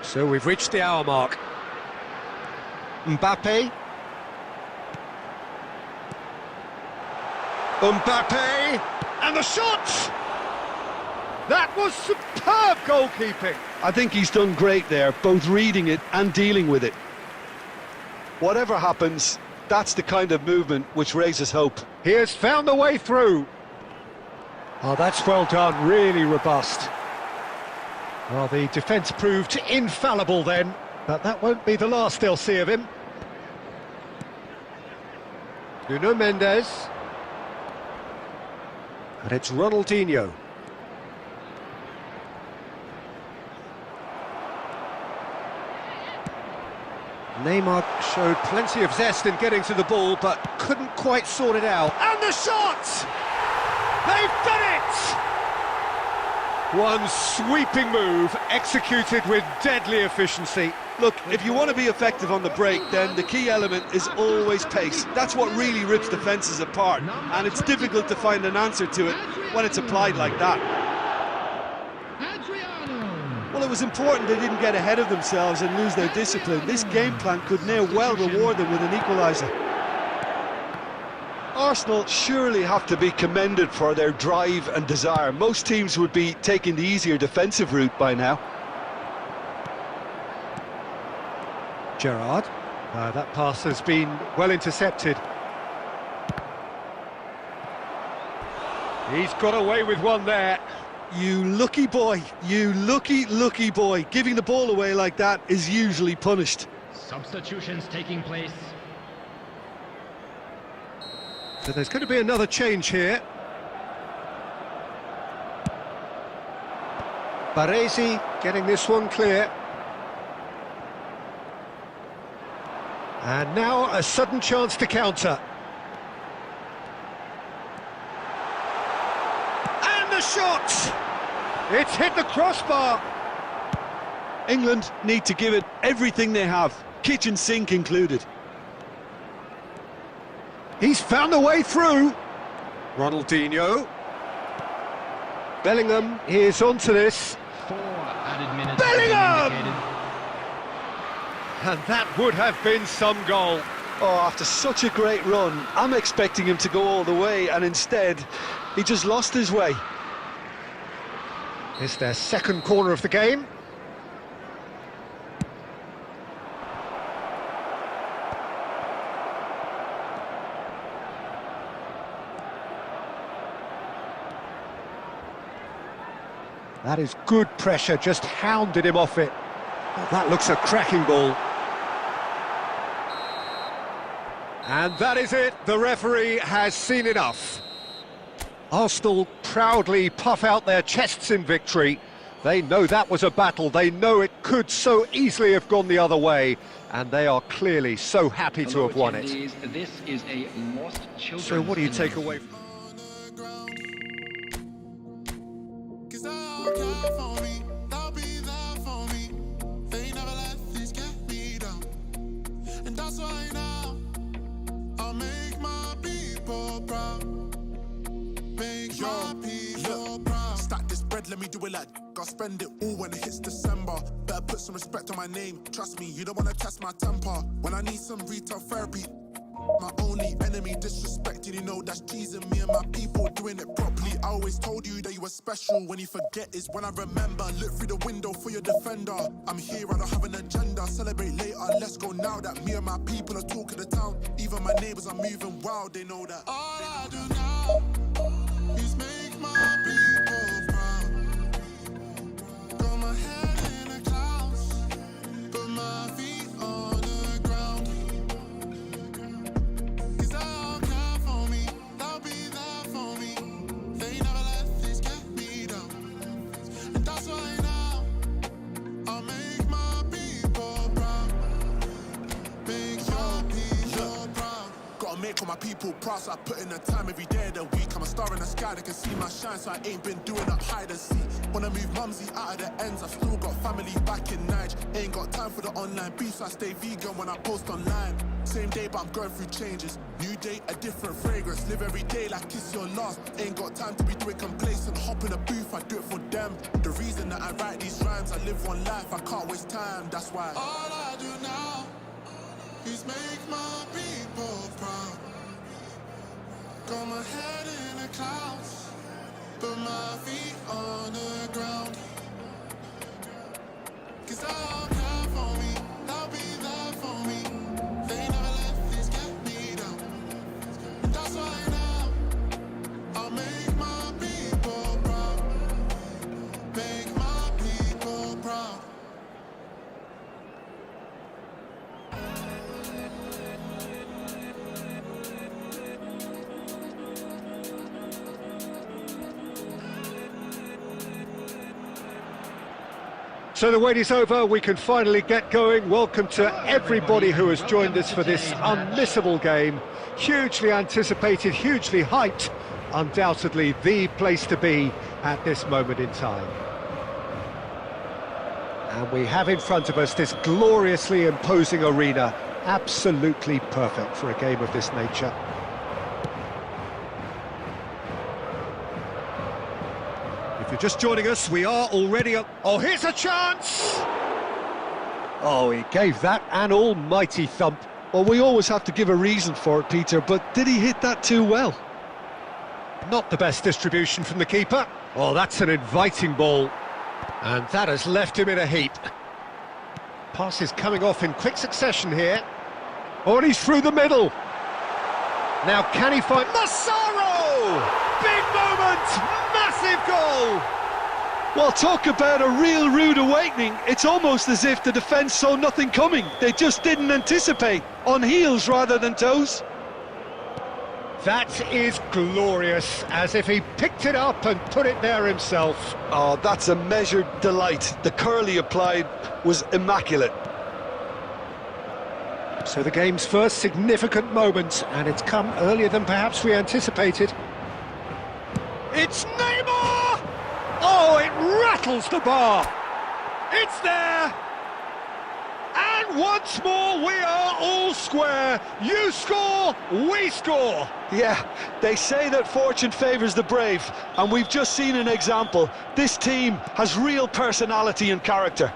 So we've reached the hour mark. Mbappe. Mbappe! And the shot! That was superb goalkeeping. I think he's done great there, both reading it and dealing with it. Whatever happens, that's the kind of movement which raises hope. He has found the way through. Oh, that's well done, really robust. Well, the defence proved infallible then, but that won't be the last they'll see of him. Nuno Mendes. And it's Ronaldinho. Neymar showed plenty of zest in getting to the ball, but couldn't quite sort it out. And the shot! They've done it! One sweeping move, executed with deadly efficiency. Look, if you want to be effective on the break, then the key element is always pace. That's what really rips defences apart, and it's difficult to find an answer to it when it's applied like that. Well, it was important they didn't get ahead of themselves and lose their discipline. This game plan could now well reward them with an equaliser. Arsenal surely have to be commended for their drive and desire. Most teams would be taking the easier defensive route by now. Gerrard. That pass has been well intercepted. He's got away with one there. You lucky boy, you lucky boy. Giving the ball away like that is usually punished. Substitutions taking place. So there's going to be another change here. Baresi getting this one clear. And now a sudden chance to counter. And the shot! It's hit the crossbar. England need to give it everything they have, kitchen sink included. He's found a way through. Ronaldinho. Bellingham is onto this. 4 added minutes. Bellingham! And that would have been some goal. Oh, after such a great run, I'm expecting him to go all the way, and instead, he just lost his way. It's their second corner of the game. That is good pressure, just hounded him off it. Oh, that looks a cracking ball. And that is it, the referee has seen enough. Arsenal proudly puff out their chests in victory. They know that was a battle, they know it could so easily have gone the other way, and they are clearly so happy to have won it. This is a lost children's So what do you take away from That's why now I'll make my people proud. let me do it like I'll spend it all when it hits December. Better put some respect on my name. Trust me, you don't wanna test my temper. When I need some retail therapy, my only enemy disrespecting, you know that's teasing me and my people doing it properly. I always told you that you were special. When you forget is when I remember. Look through the window for your defender. I'm here, I don't have an agenda. Celebrate later, let's go now that me and my people are talking the town. Even my neighbors are moving wild, they know that. All I do now is make my people proud. Got my head in the clouds, put my feet on the ground. Cause they'll care for me, they'll be there for me. They never let this get me down. And that's why now I'll make my people proud. Make your people proud. Gotta make all my people proud, so I put in the time every day of the week. I'm a star in the sky, they can see my shine, so I ain't been doing up hide and seek. Wanna move mumsy out of the ends, I've still got family back in Niger. Ain't got time for the online beef, so I stay vegan when I post online. Same day, but I'm going through changes. New day, a different fragrance. Live every day like it's your last. Ain't got time to be doing complacent. Hop in a booth, I do it for them. The reason that I write these rhymes, I live one life, I can't waste time, that's why. All I do now is make my people proud. Got my head in the clouds, put my feet on the ground. Cause they'll care for me, they'll be there for me. They never let this get me down. And that's why now I'll make my people proud. Make my people proud. So the wait is over, we can finally get going. Welcome to everybody who has joined us for this unmissable game. Hugely anticipated, hugely hyped, undoubtedly the place to be at this moment in time. And we have in front of us this gloriously imposing arena, absolutely perfect for a game of this nature. If you're just joining us, we are already up. Oh, here's a chance! Oh, he gave that an almighty thump. Well, we always have to give a reason for it, Peter, but did he hit that too well? Not the best distribution from the keeper. Oh, that's an inviting ball. And that has left him in a heap. Passes coming off in quick succession here. Oh, and he's through the middle. Now can he find Massaro? Big moment! Massive goal! Well, talk about a real rude awakening. It's almost as if the defence saw nothing coming. They just didn't anticipate. On heels rather than toes. That is glorious, as if he picked it up and put it there himself. Oh, that's a measured delight. The curl he applied was immaculate. So the game's first significant moment, and it's come earlier than perhaps we anticipated. It's Neymar! Oh, it rattles the bar! It's there! And once more we are all square. You score, we score. Yeah, they say that fortune favours the brave, and we've just seen an example. This team has real personality and character.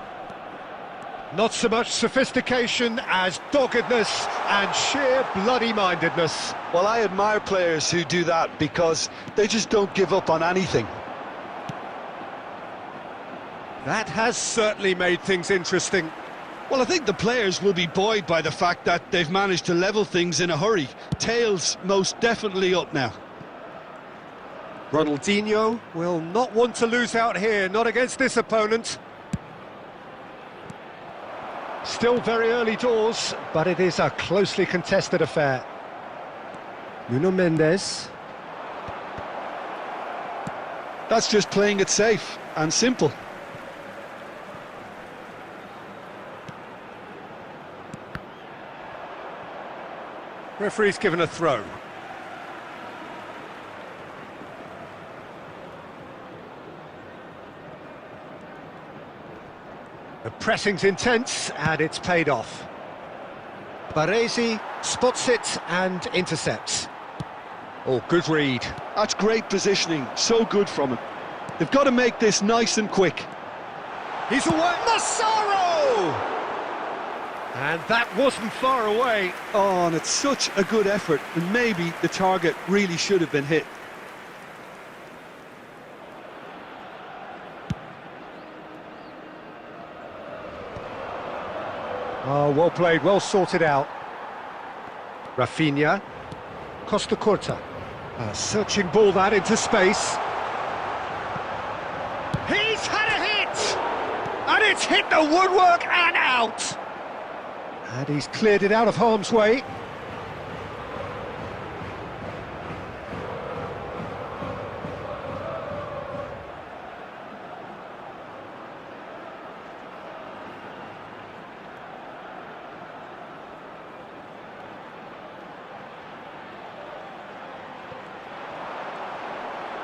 Not so much sophistication as doggedness and sheer bloody-mindedness. Well, I admire players who do that because they just don't give up on anything. That has certainly made things interesting. Well, I think the players will be buoyed by the fact that they've managed to level things in a hurry. Tails most definitely up now. Ronaldinho will not want to lose out here, not against this opponent. Still very early doors, but it is a closely contested affair. Nuno Mendes. That's just playing it safe and simple. Referee's given a throw. The pressing's intense, and it's paid off. Baresi spots it and intercepts. Oh, good read. That's great positioning, so good from him. They've got to make this nice and quick. He's away. Massaro! And that wasn't far away. Oh, and it's such a good effort, and maybe the target really should have been hit. Oh, well played, well sorted out. Rafinha. Costa Curta. A searching ball that into space. He's had a hit! And it's hit the woodwork and out! And he's cleared it out of harm's way.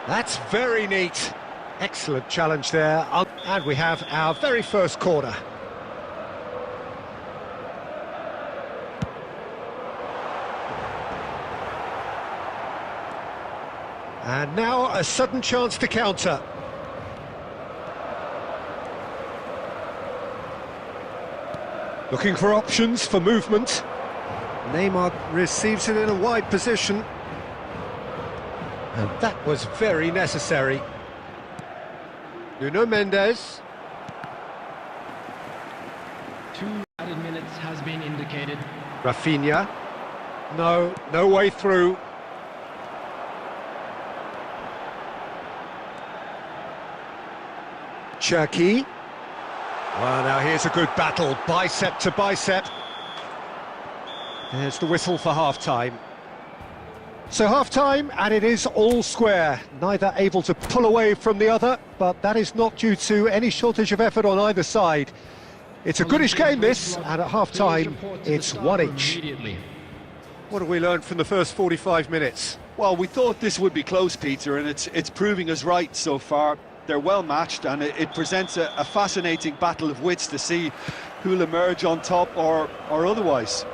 That's very neat. Excellent challenge there. And we have our very first corner. And now a sudden chance to counter. Looking for options for movement. Neymar receives it in a wide position. And that was very necessary. Nuno Mendes. 2 added minutes has been indicated. Rafinha. No way through. Cherki. Well, now here's a good battle, bicep to bicep. There's the whistle for half-time. So half-time, and it is all square. Neither able to pull away from the other, but that is not due to any shortage of effort on either side. It's a goodish game, this, and at half-time, it's one each. What have we learned from the first 45 minutes? Well, we thought this would be close, Peter, and it's proving us right so far. They're well matched, and it presents a fascinating battle of wits to see who'll emerge on top or otherwise.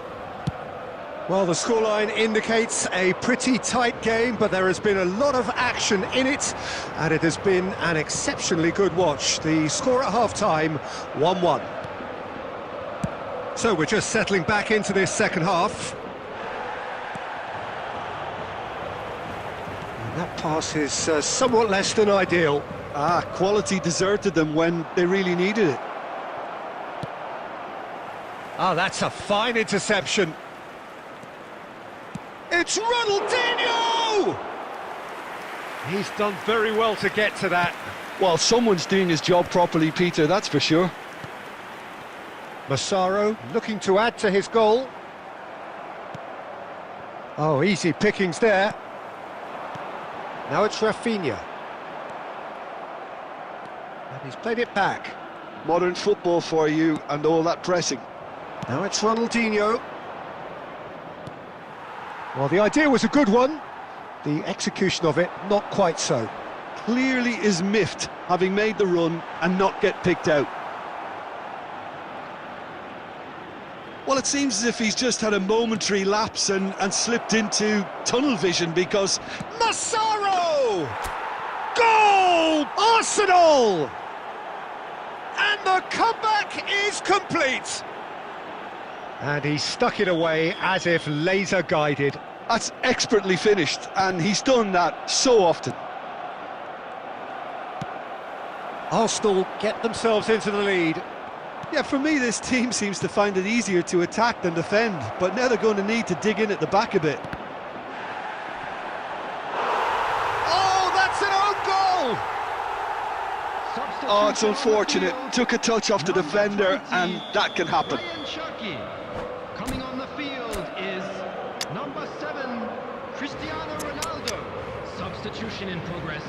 Well, the scoreline indicates a pretty tight game, but there has been a lot of action in it, and it has been an exceptionally good watch. The score at half-time, 1-1. So we're just settling back into this second half. And that pass is somewhat less than ideal. Quality deserted them when they really needed it. That's a fine interception. It's Ronaldinho! He's done very well to get to that. Well, someone's doing his job properly, Peter, that's for sure. Massaro looking to add to his goal. Oh, easy pickings there. Now it's Rafinha. And he's played it back. Modern football for you and all that pressing. Now it's Ronaldinho. Well, the idea was a good one. The execution of it, not quite so. Clearly is miffed, having made the run and not get picked out. Well, it seems as if he's just had a momentary lapse and slipped into tunnel vision because... Massaro! Goal! Arsenal! And the comeback is complete! And he stuck it away as if laser-guided. That's expertly finished, and he's done that so often. Arsenal get themselves into the lead. Yeah, for me, this team seems to find it easier to attack than defend, but now they're going to need to dig in at the back a bit. Oh, that's an own goal! Oh, it's unfortunate. Took a touch off the defender, and that can happen. Coming on the field is number 7, Cristiano Ronaldo. Substitution in progress.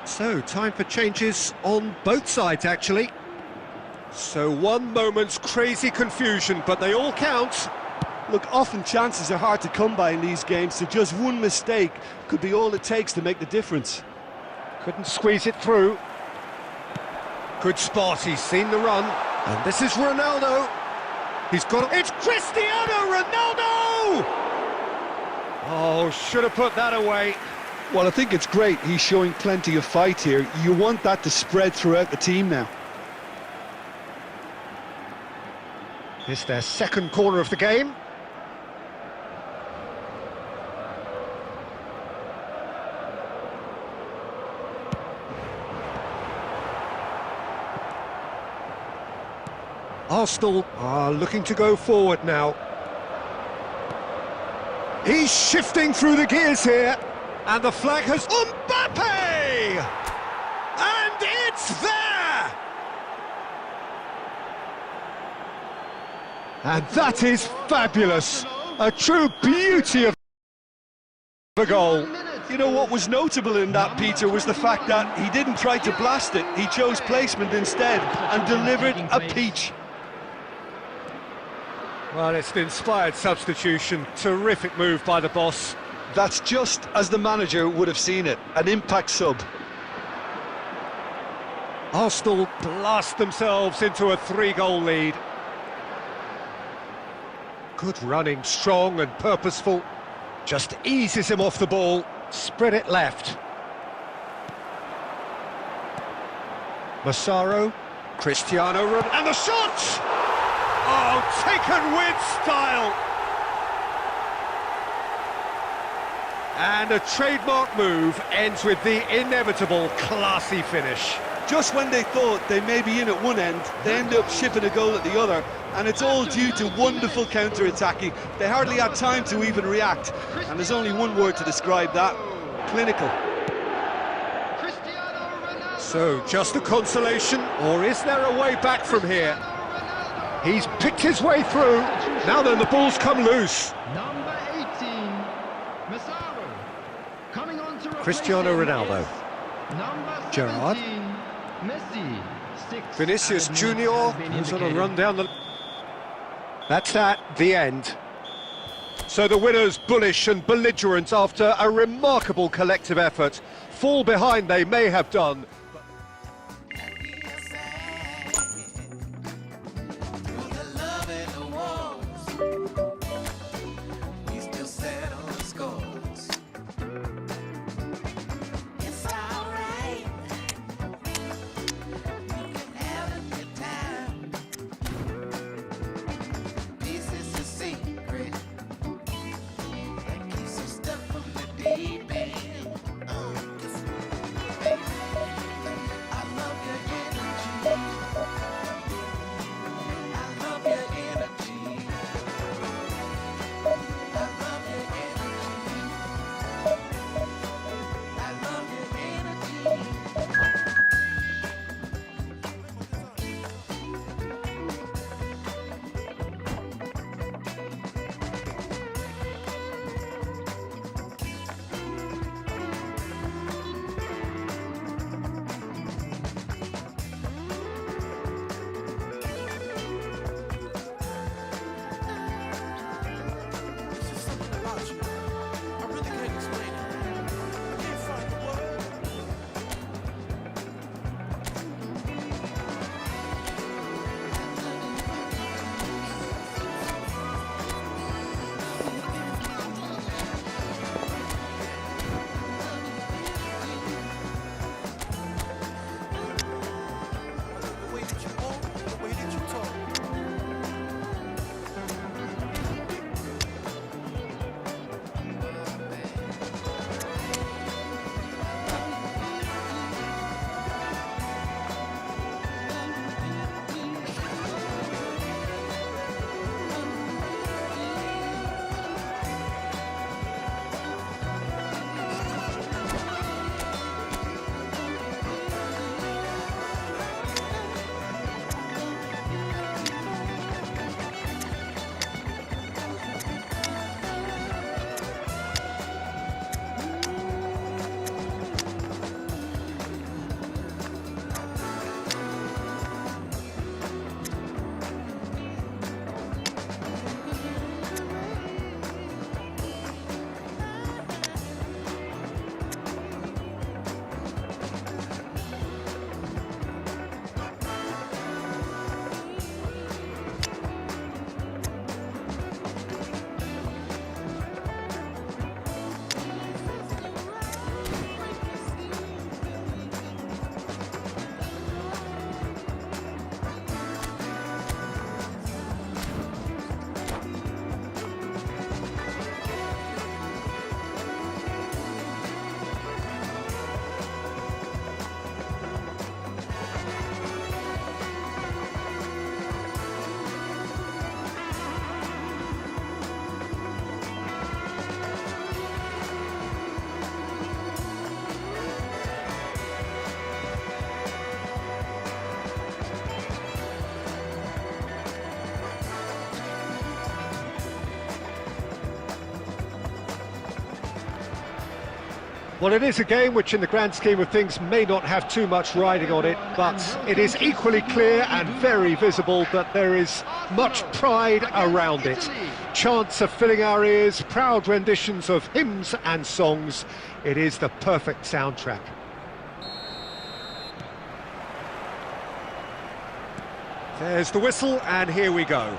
So, time for changes on both sides, actually. So, one moment's crazy confusion, but they all count. Look, often chances are hard to come by in these games, so just one mistake could be all it takes to make the difference. Couldn't squeeze it through. Good spot, he's seen the run. And this is Ronaldo. He's got... It's Cristiano Ronaldo! Oh, should have put that away. Well, I think it's great. He's showing plenty of fight here. You want that to spread throughout the team now. It's their second corner of the game. Arsenal are looking to go forward now. He's shifting through the gears here. And the flag has... Mbappe! And it's there! And that is fabulous. A true beauty of a goal. You know what was notable in that, Peter, was the fact that he didn't try to blast it. He chose placement instead and delivered a peach. Well, it's an inspired substitution. Terrific move by the boss. That's just as the manager would have seen it, an impact sub. Arsenal blast themselves into a 3-goal lead. Good running, strong and purposeful. Just eases him off the ball, spread it left. Massaro, Cristiano Ronaldo, and the shot! Oh, taken with style! And a trademark move ends with the inevitable classy finish. Just when they thought they may be in at one end, they end up shipping a goal at the other, and it's all due to wonderful counter-attacking. They hardly had time to even react, and there's only one word to describe that: clinical. So, just a consolation, or is there a way back from here? He's picked his way through. Now then, the ball's come loose. Number 18, Massaro. Coming on to Cristiano Ronaldo. Number Gerrard. 17, Messi. Vinicius Junior is on a run down the... That's that, the end. So the winners, bullish and belligerent after a remarkable collective effort. Fall behind they may have done. Well, it is a game which in the grand scheme of things may not have too much riding on it, but it is equally clear and very visible that there is much pride around it. Chants are filling our ears, proud renditions of hymns and songs. It is the perfect soundtrack. There's the whistle, and here we go.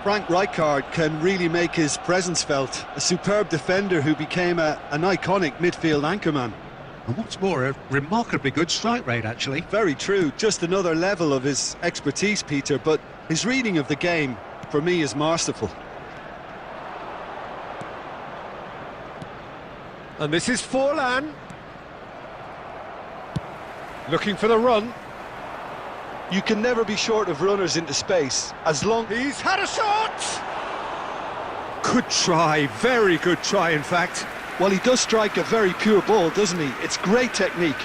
Frank Rijkaard can really make his presence felt. A superb defender who became an iconic midfield anchorman. And what's more, a remarkably good strike rate, actually. Very true, just another level of his expertise, Peter, but his reading of the game, for me, is masterful. And this is Forlan. Looking for the run. You can never be short of runners into space, as long... He's had a shot! Good try, very good try, in fact. Well, he does strike a very pure ball, doesn't he? It's great technique.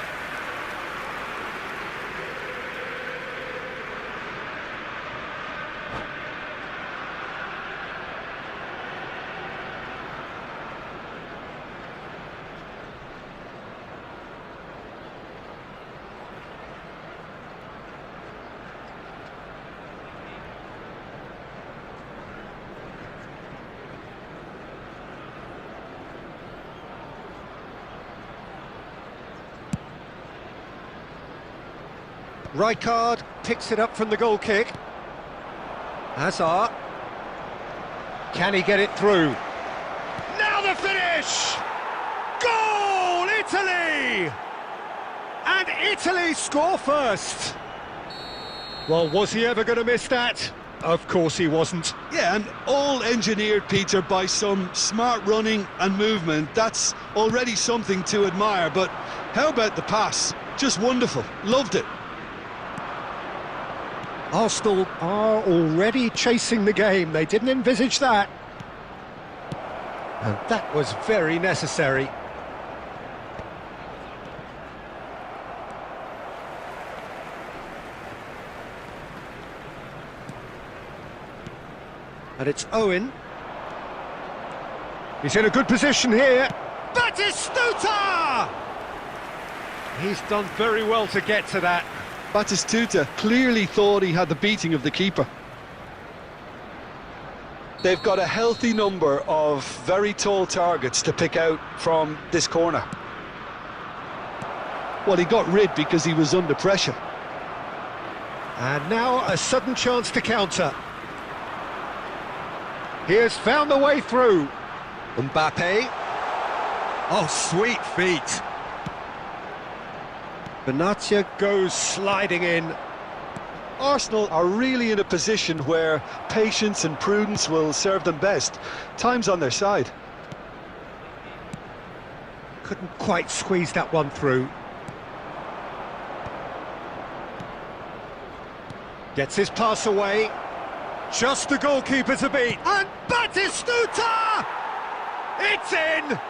Rijkaard picks it up from the goal kick. Hazard. Can he get it through? Now the finish! Goal, Italy! And Italy score first. Well, was he ever going to miss that? Of course he wasn't. Yeah, and all engineered, Peter, by some smart running and movement. That's already something to admire, but how about the pass? Just wonderful. Loved it. Arsenal are already chasing the game. They didn't envisage that. And that was very necessary. And it's Owen. He's in a good position here. Batistuta! He's done very well to get to that. Batistuta clearly thought he had the beating of the keeper. They've got a healthy number of very tall targets to pick out from this corner. Well, he got rid because he was under pressure. And now a sudden chance to counter. He has found the way through. Mbappe. Oh, sweet feet. Benatia goes sliding in. Arsenal are really in a position where patience and prudence will serve them best. Time's on their side. Couldn't quite squeeze that one through. Gets his pass away. Just the goalkeeper to beat. And Batistuta! It's in!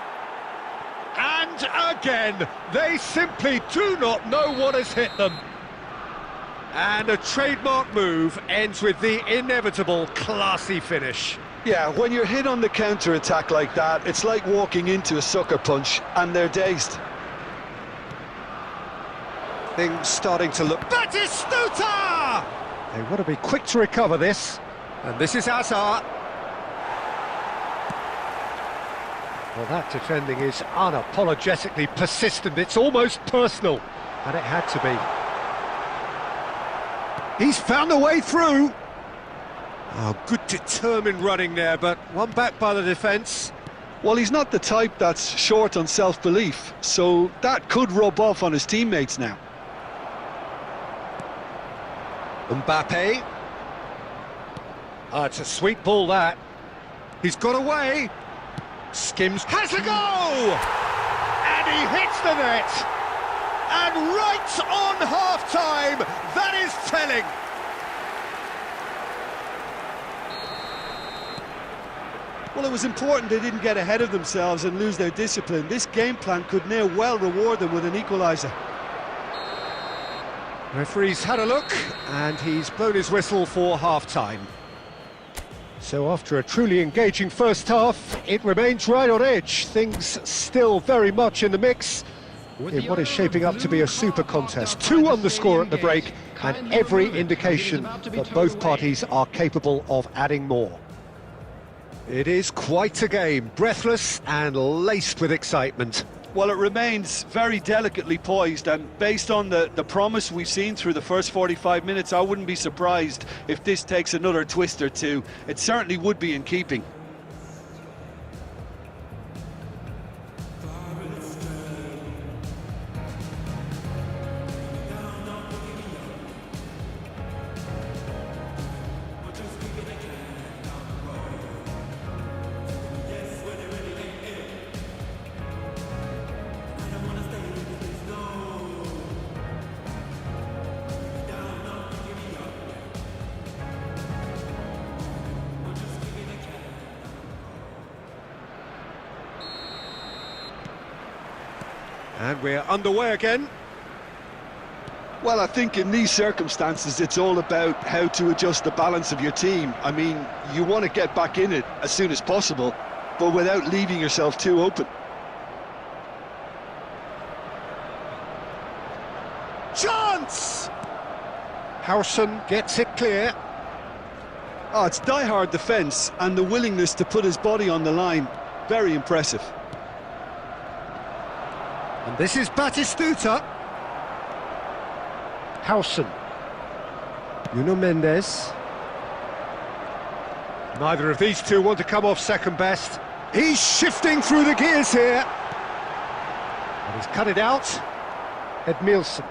And again, they simply do not know what has hit them. And a trademark move ends with the inevitable classy finish. Yeah, when you're hit on the counter-attack like that, it's like walking into a sucker punch, and they're dazed. Things starting to look... Batistuta! They want to be quick to recover this. And this is Hazard. Well, that defending is unapologetically persistent. It's almost personal. And it had to be. He's found a way through. Oh, good determined running there, but one back by the defence. Well, he's not the type that's short on self-belief, so that could rub off on his teammates now. Mbappe. Oh, it's a sweet ball, that. He's got away. Skims, has a goal! And he hits the net! And right on half-time, that is telling! Well, it was important they didn't get ahead of themselves and lose their discipline. This game plan could now well reward them with an equaliser. Referee's had a look, and he's blown his whistle for half-time. So after a truly engaging first half, it remains right on edge. Things still very much in the mix in what is shaping up to be a super contest. 2 on the score at the break, and every indication that both parties are capable of adding more. It is quite a game, breathless and laced with excitement. Well, it remains very delicately poised, and based on the promise we've seen through the first 45 minutes, I wouldn't be surprised if this takes another twist or two. It certainly would be in keeping. And we're underway again. Well, I think in these circumstances, it's all about how to adjust the balance of your team. I mean, you want to get back in it as soon as possible, but without leaving yourself too open. Chance! Howson gets it clear. Oh, it's die-hard defence, and the willingness to put his body on the line. Very impressive. And this is Batistuta. Howson. Nuno Mendes. Neither of these two want to come off second best. He's shifting through the gears here. And he's cut it out. Edmilson.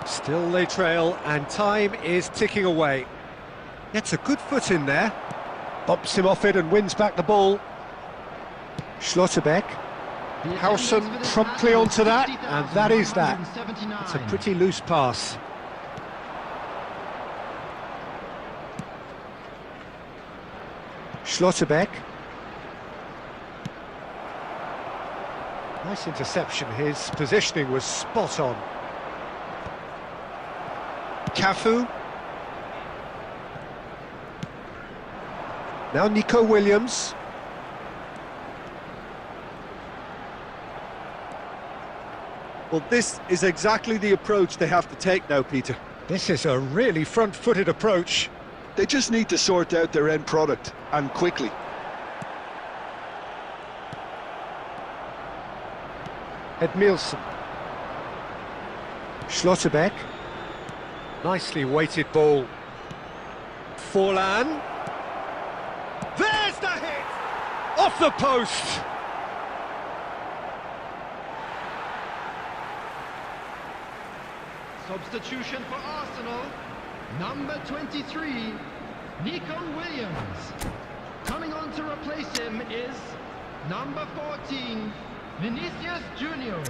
Still they trail, and time is ticking away. Gets a good foot in there. Bumps him off it and wins back the ball. Schlotterbeck. Howson promptly onto that, and that is that. It's a pretty loose pass. Schlotterbeck. Nice interception, his positioning was spot on. Cafu. Now Nico Williams. Well, this is exactly the approach they have to take now, Peter. This is a really front-footed approach. They just need to sort out their end product, and quickly. Edmilson. Schlotterbeck. Nicely weighted ball. Forlan. There's the hit! Off the post! Substitution for Arsenal, number 23, Nico Williams. Coming on to replace him is number 14, Vinicius Junior.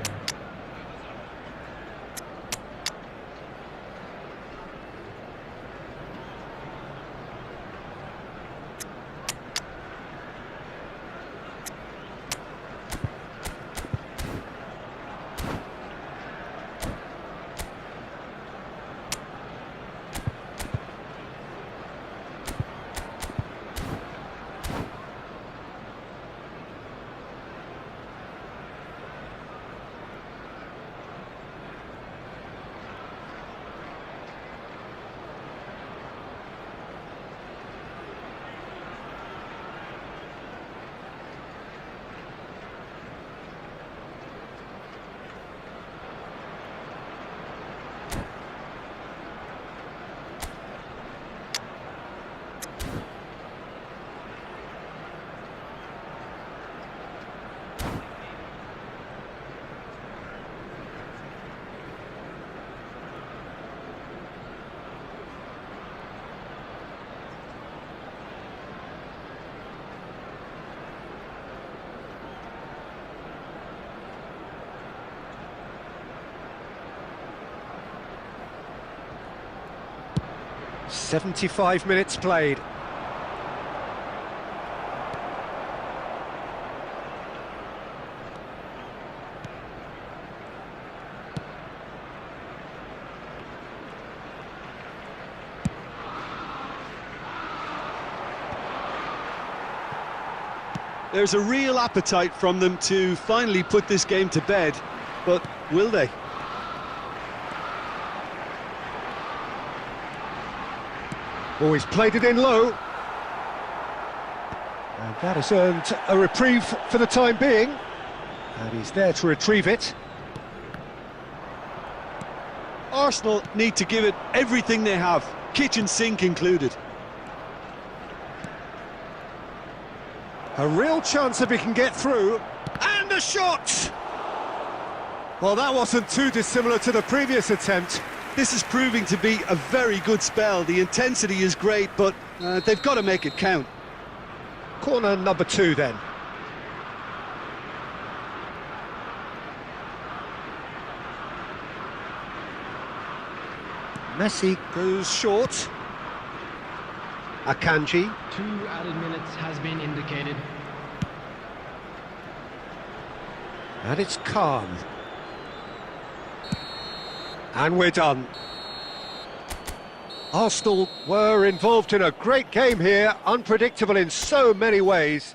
.75 minutes played. There's a real appetite from them to finally put this game to bed, but will they? Oh, he's played it in low. And that has earned a reprieve for the time being. And he's there to retrieve it. Arsenal need to give it everything they have, kitchen sink included. A real chance if he can get through. And a shot! Well, that wasn't too dissimilar to the previous attempt. This is proving to be a very good spell. The intensity is great, but they've got to make it count. Corner number 2 then. Messi goes short. Akanji. 2 added minutes has been indicated. And it's calm. And we're done. Arsenal were involved in a great game here, unpredictable in so many ways.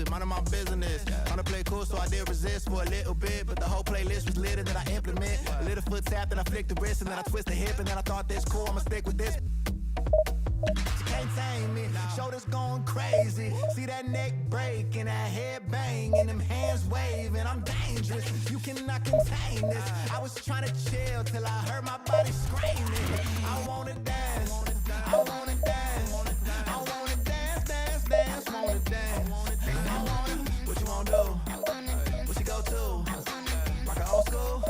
Minding my business. Wanna play cool, so I did resist for a little bit, but the whole playlist was lit and then I implement. A little foot tap, then I flick the wrist, and then I twist the hip, and then I thought this cool, I'ma stick with this. You can't tame me, shoulders going crazy. See that neck break and that head bang and them hands waving. I'm dangerous, you cannot contain this. I was trying to chill till I heard my body screaming. I wanna dance, I wanna dance, I wanna dance, dance, dance, wanna dance. What you wanna do? What you go to? Rock an old school?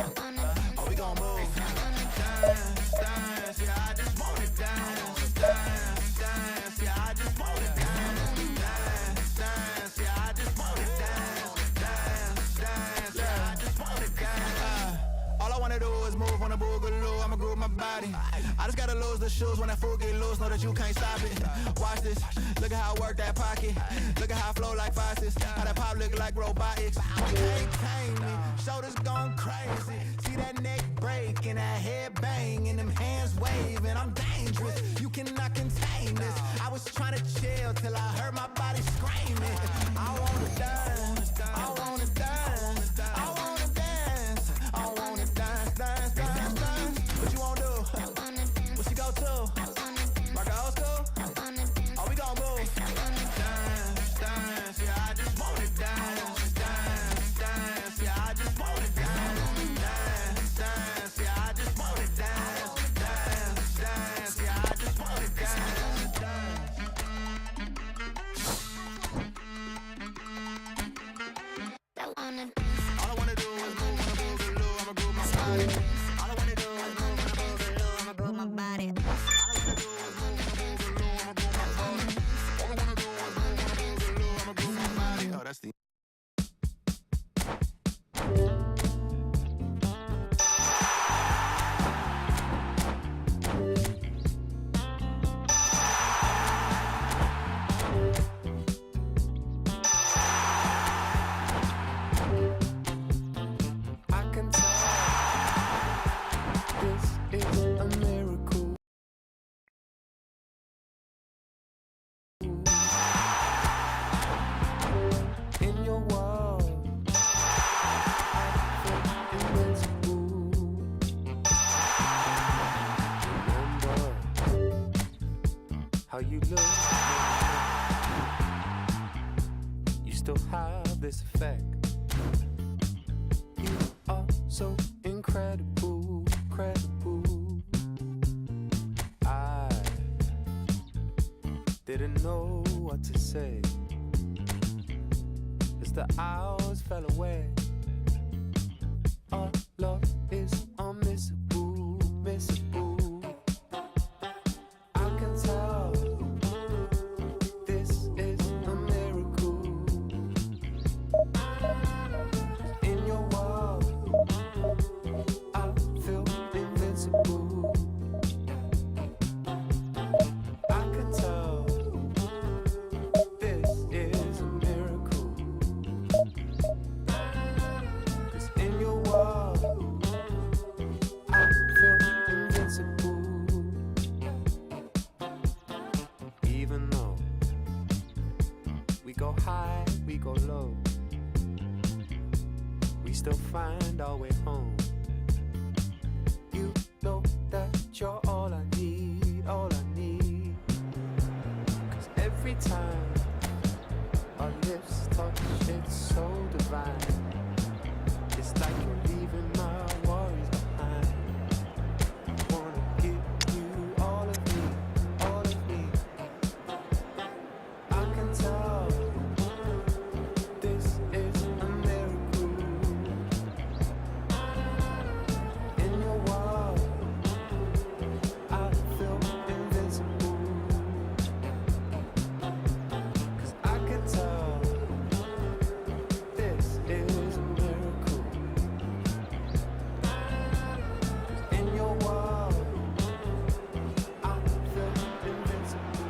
Oh, we gon' move. Dance, dance, yeah, I just wanna dance. Dance, dance, yeah, I just wanna dance. Dance, dance, yeah, I just wanna dance. Dance, dance, yeah, I just wanna dance. All I wanna do is move on a boogaloo. I'ma groove my body. I just gotta lose the shoes when that fool get loose. Know that you can't stop it. Watch this. Look at how I work that pocket. Look at how I flow like faucets. How that pop look like robotics. You can't tame me. Shoulders going crazy. See that neck break and that head bang and them hands waving. I'm dangerous. You cannot contain this. I was trying to chill till I heard my body screaming. I wanna dance. I wanna dance. I wanna dance. I wanna dance, dance, dance, dance. What you wanna do? What you go to? Rock a old school? Oh, we gon' move. Dance, dance, yeah, I just wanna dance. Dance, dance, yeah, I just wanna dance. Dance, dance, yeah, I just wanna dance. Dance, dance, yeah, I just wanna dance. All I wanna do is move on a boogaloo. I'ma groove my body. All I wanna do is move on a boogaloo. I'ma groove my body. All I wanna do is move on a boogaloo. I'ma groove my body. All I wanna do is move on a boogaloo. I'ma groove my body. Oh, that's the how you look. You still have this effect. You are so incredible, credible. I didn't know what to say as the hours fell away. Our love is unmissable, missable. I can tell this is a miracle. In your world, I feel invincible. I can tell this is go low, we still find our way home. You know that you're all I need, all I need. 'Cause every time our lips touch, it's so divine. It's like you're leaving my worries behind. Wanna give you all of me, all of me. I can tell this is a miracle. In your world, I feel invincible. 'Cause I can tell this is a miracle. 'Cause in your world, I feel invincible.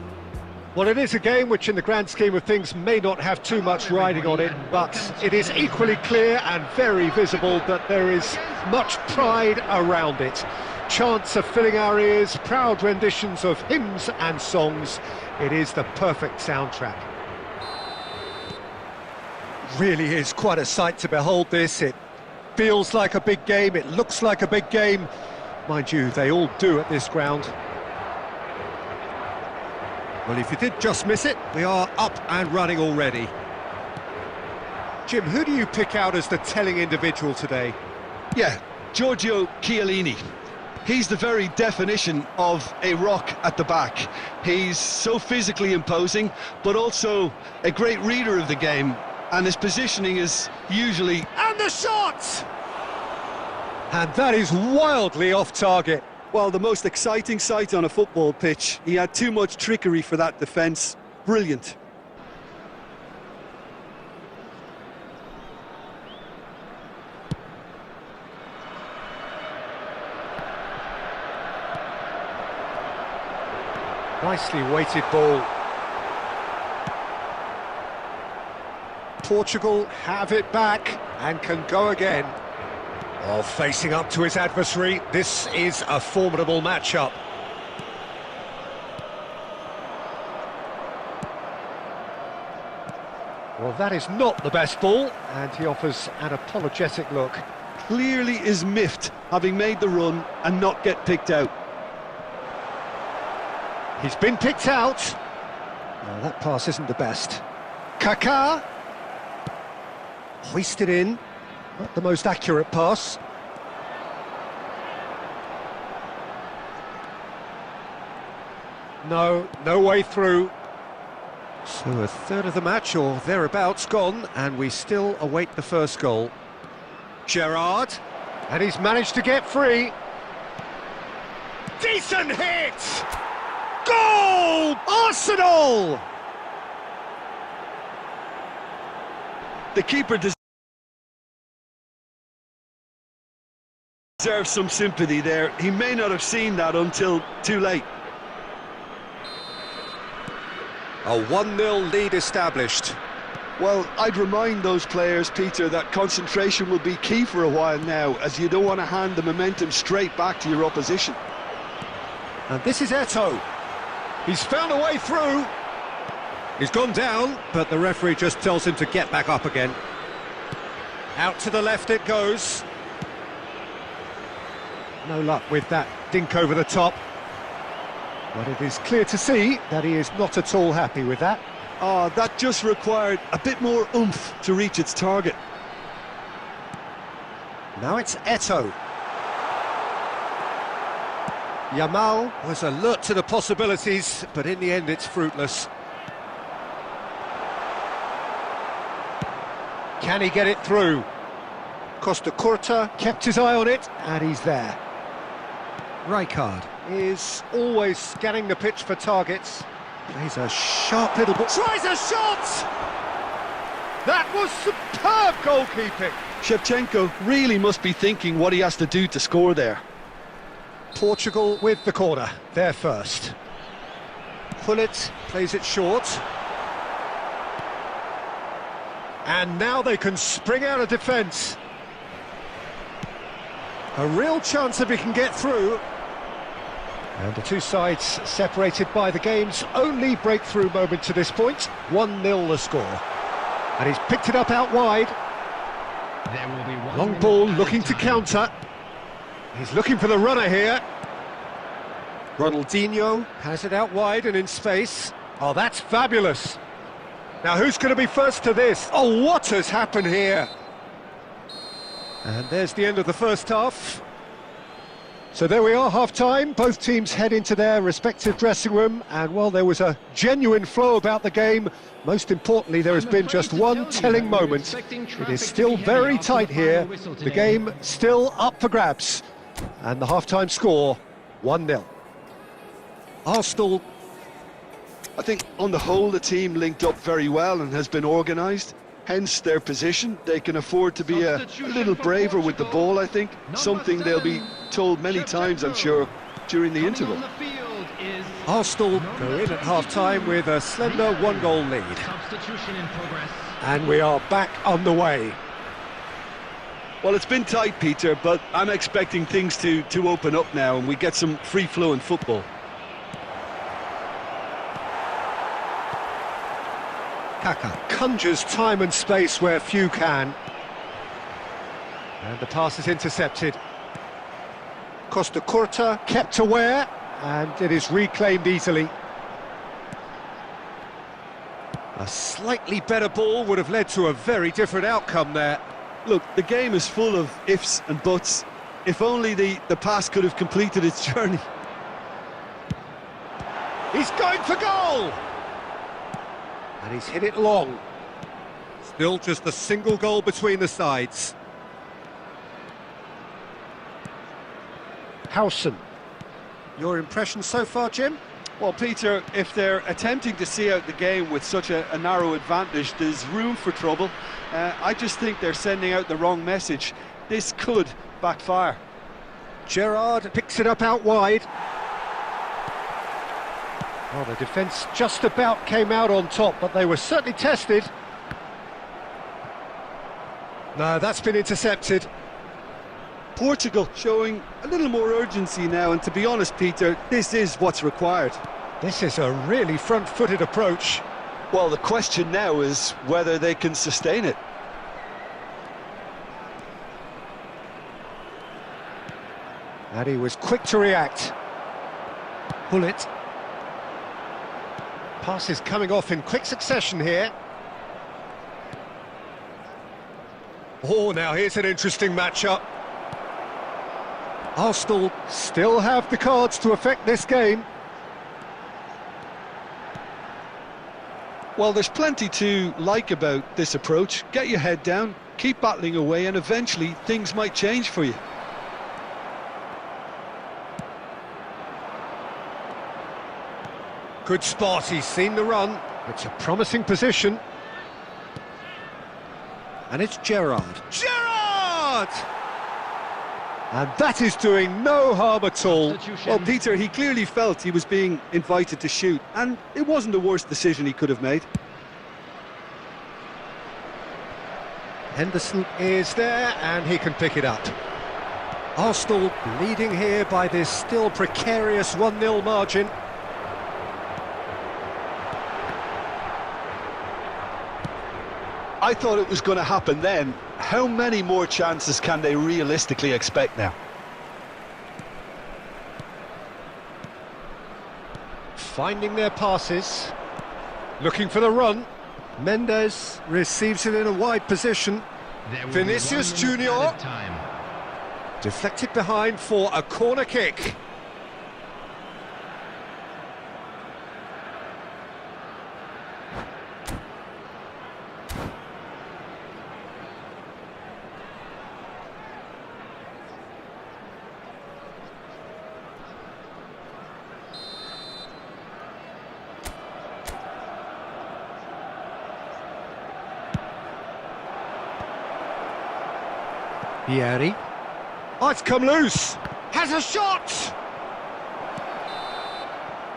Well, it is a game which in the grand scheme of things may not have too much riding on it, but it is equally clear and very visible that there is much pride around it. Chants are filling our ears, proud renditions of hymns and songs. It is the perfect soundtrack. Really is quite a sight to behold this. It feels like a big game, it looks like a big game. Mind you, they all do at this ground. Well, if you did just miss it, we are up and running already. Jim, who do you pick out as the telling individual today? Yeah, Giorgio Chiellini. He's the very definition of a rock at the back. He's so physically imposing, but also a great reader of the game, and his positioning is usually... And the shot! And that is wildly off target. Well, the most exciting sight on a football pitch. He had too much trickery for that defence. Brilliant. Nicely weighted ball. Portugal have it back and can go again. Oh, facing up to his adversary, this is a formidable matchup. Well, that is not the best ball, and he offers an apologetic look. Clearly is miffed, having made the run and not get picked out. He's been picked out. No, that pass isn't the best. Kaká. Hoisted in. Not the most accurate pass. No way through. So a third of the match or thereabouts gone, and we still await the first goal. Gerrard, and he's managed to get free. Decent hit! Goal! Arsenal! The keeper deserves some sympathy there. He may not have seen that until too late. A 1-0 lead established. Well, I'd remind those players, Peter, that concentration will be key for a while now, as you don't want to hand the momentum straight back to your opposition. And this is Eto'o. He's found a way through. He's gone down, but the referee just tells him to get back up again. Out to the left it goes. No luck with that dink over the top. But it is clear to see that he is not at all happy with that. Oh, that just required a bit more oomph to reach its target. Now it's Eto'o. Yamal was alert to the possibilities, but in the end it's fruitless. Can he get it through? Costa Curta kept his eye on it, and he's there. Rijkaard is always scanning the pitch for targets. Plays a sharp little ball. Tries a shot! That was superb goalkeeping. Shevchenko really must be thinking what he has to do to score there. Portugal with the corner, they're first. Pullet plays it short. And now they can spring out of defence. A real chance if he can get through. And the two sides separated by the game's only breakthrough moment to this point. 1-0 the score. And he's picked it up out wide. There will be one Long ball minute looking to added counter. He's looking for the runner here. Ronaldinho has it out wide and in space. Oh, that's fabulous. Now who's going to be first to this? Oh, what has happened here? And there's the end of the first half. So there we are, half-time. Both teams head into their respective dressing room, and while there was a genuine flow about the game, most importantly there has been just one telling moment. It is still very tight here, the game still up for grabs, and the half-time score 1-0. Arsenal, I think on the whole the team linked up very well and has been organised. Hence their position. They can afford to be a little braver with the ball, I think. Something they'll be told many times, I'm sure, during the interval. Arsenal go in at half-time with a slender one-goal lead. Substitution in progress. And we are back on the way. Well, it's been tight, Peter, but I'm expecting things to open up now and we get some free-flowing football. Kaka conjures time and space where few can. And the pass is intercepted. Costa Curta kept aware, and it is reclaimed easily. A slightly better ball would have led to a very different outcome there. Look, the game is full of ifs and buts. If only the pass could have completed its journey. He's going for goal! And he's hit it long. Still just a single goal between the sides. Howson. Your impression so far, Jim? Well, Peter, if they're attempting to see out the game with such a narrow advantage, there's room for trouble. I just think they're sending out the wrong message. This could backfire. Gerrard picks it up out wide. Well, the defence just about came out on top, but they were certainly tested. No, that's been intercepted. Portugal showing a little more urgency now, and to be honest, Peter, this is what's required. This is a really front-footed approach. Well, the question now is whether they can sustain it. And he was quick to react. Pull it. Passes coming off in quick succession here. Oh, now here's an interesting matchup. Arsenal still have the cards to affect this game. Well, there's plenty to like about this approach. Get your head down, keep battling away, and eventually things might change for you. Good spot, he's seen the run. It's a promising position. And it's Gerrard. Gerrard! And that is doing no harm at all. Well, Peter, he clearly felt he was being invited to shoot, and it wasn't the worst decision he could have made. Henderson is there, and he can pick it up. Arsenal leading here by this still precarious 1-0 margin. I thought it was going to happen then. How many more chances can they realistically expect now? Finding their passes. Looking for the run. Mendes receives it in a wide position. Vinicius Junior. Deflected behind for a corner kick. Vieri. Oh, it's come loose. Has a shot!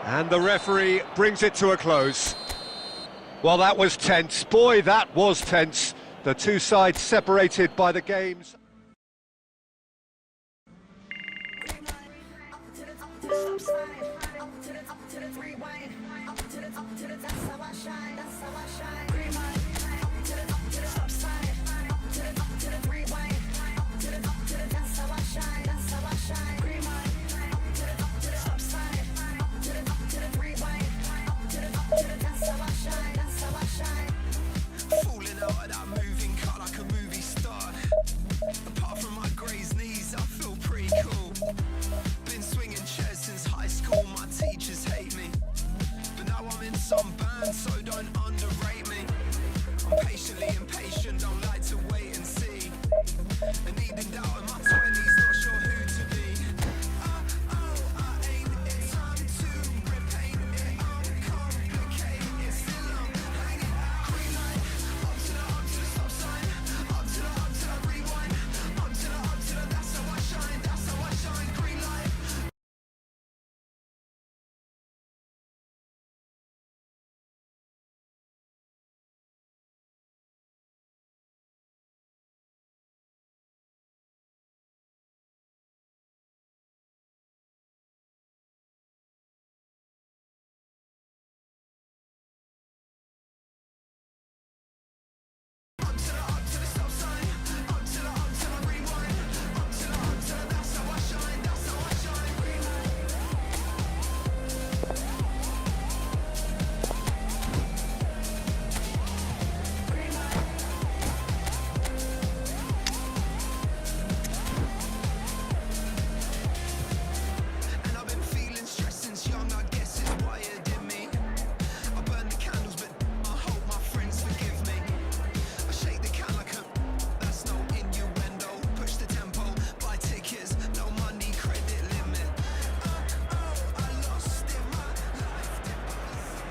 And the referee brings it to a close. Well, that was tense. Boy, that was tense. The two sides separated by the games. That's how I shine.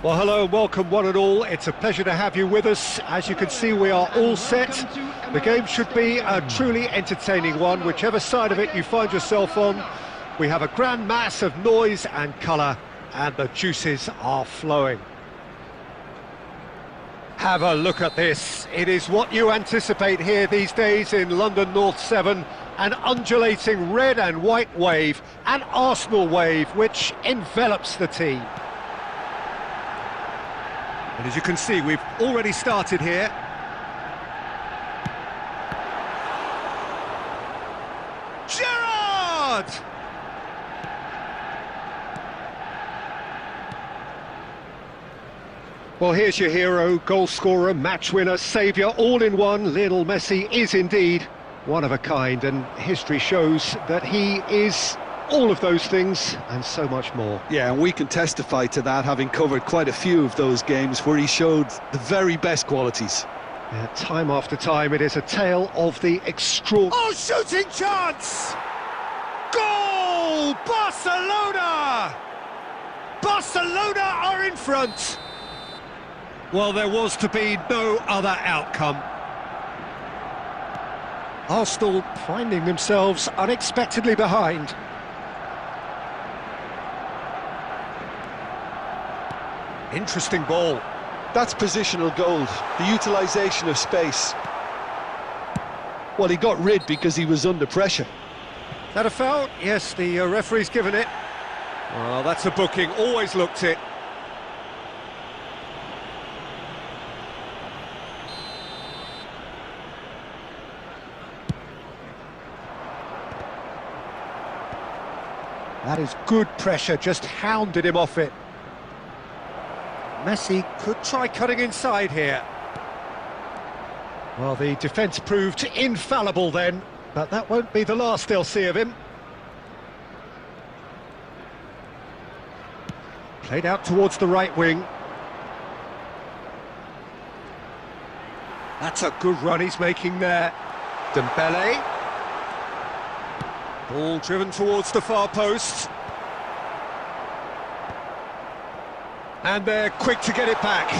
Well, hello and welcome one and all. It's a pleasure to have you with us. As you can see, we are all set. The game should be a truly entertaining one, whichever side of it you find yourself on. We have a grand mass of noise and colour, and the juices are flowing. Have a look at this. It is what you anticipate here these days in London North 7. An undulating red and white wave, an Arsenal wave, which envelops the team. And as you can see, we've already started here. Gerrard! Well, here's your hero, goal scorer, match winner, saviour, all in one. Lionel Messi is indeed one of a kind, and history shows that he is all of those things and so much more. Yeah, and we can testify to that, having covered quite a few of those games where he showed the very best qualities. Yeah, time after time, it is a tale of the extraordinary... Oh, shooting chance! Goal! Barcelona! Barcelona are in front! Well, there was to be no other outcome. Arsenal finding themselves unexpectedly behind. Interesting ball. That's positional gold, the utilisation of space. Well, he got rid because he was under pressure. That a foul? Yes, the referee's given it. Well, that's a booking, always looked it. That is good pressure, just hounded him off it. Messi could try cutting inside here. Well, the defence proved infallible then, but that won't be the last they'll see of him. Played out towards the right wing. That's a good run he's making there. Dembele. Ball driven towards the far post. And they're quick to get it back.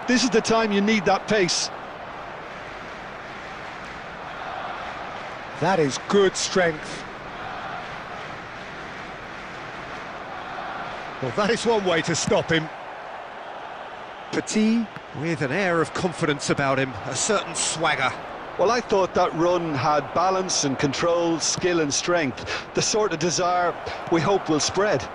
This is the time you need that pace. That is good strength. Well, that is one way to stop him. Petit, with an air of confidence about him, a certain swagger. Well, I thought that run had balance and control, skill and strength. The sort of desire we hope will spread.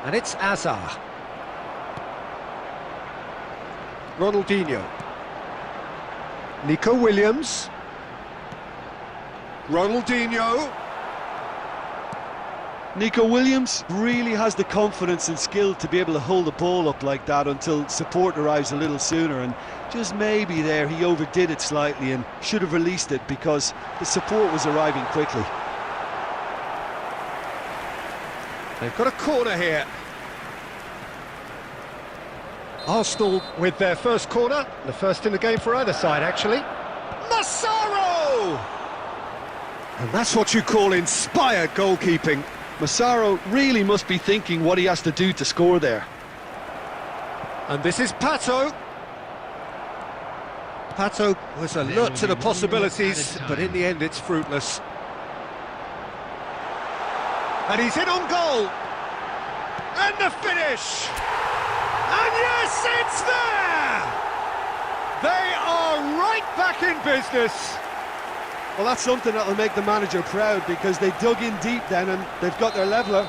And it's Azar. Ronaldinho. Nico Williams. Ronaldinho. Nico Williams really has the confidence and skill to be able to hold the ball up like that until support arrives a little sooner, and just maybe there he overdid it slightly and should have released it because the support was arriving quickly. They've got a corner here. Arsenal with their first corner, the first in the game for either side actually. Massaro! And that's what you call inspired goalkeeping. Massaro really must be thinking what he has to do to score there. And this is Pato. Pato was alert to the possibilities, but in the end it's fruitless. And he's in on goal. And the finish. And yes, it's there! They are right back in business. Well, that's something that'll make the manager proud because they dug in deep then and they've got their leveller.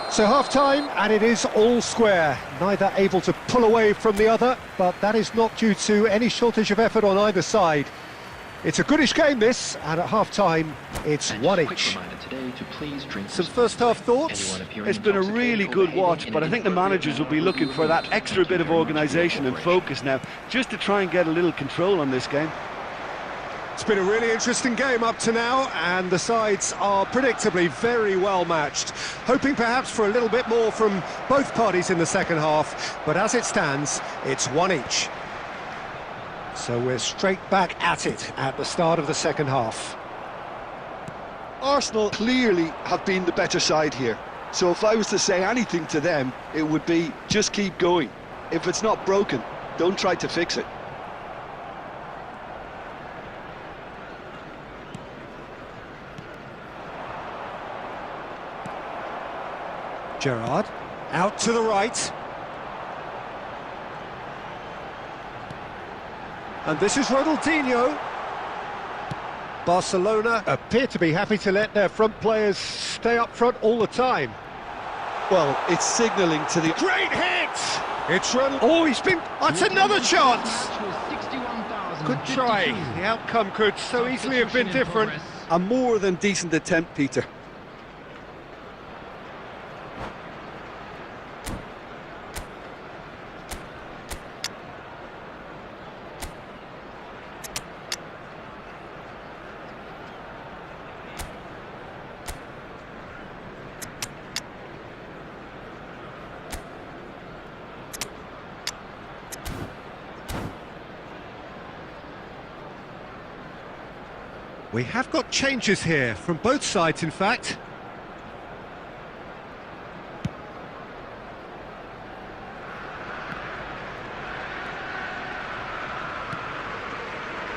So half-time, and it is all square. Neither able to pull away from the other, but that is not due to any shortage of effort on either side. It's a goodish game, this, and at half-time, it's one each. Some first-half thoughts? It's been a really good watch, but I think the managers will be looking for that extra bit of organisation and focus now, just to try and get a little control on this game. It's been a really interesting game up to now, and the sides are predictably very well matched. Hoping perhaps for a little bit more from both parties in the second half, but as it stands, it's one each. So we're straight back at it at the start of the second half. Arsenal clearly have been the better side here. So if I was to say anything to them, it would be just keep going. If it's not broken, don't try to fix it. Gerrard, out to the right. And this is Ronaldinho. Barcelona appear to be happy to let their front players stay up front all the time. Well, it's signalling to the... Great hit! It's Ronald... Oh, he's been... That's another chance! Good try. The outcome could so easily have been different. A more than decent attempt, Peter. We have got changes here, from both sides in fact.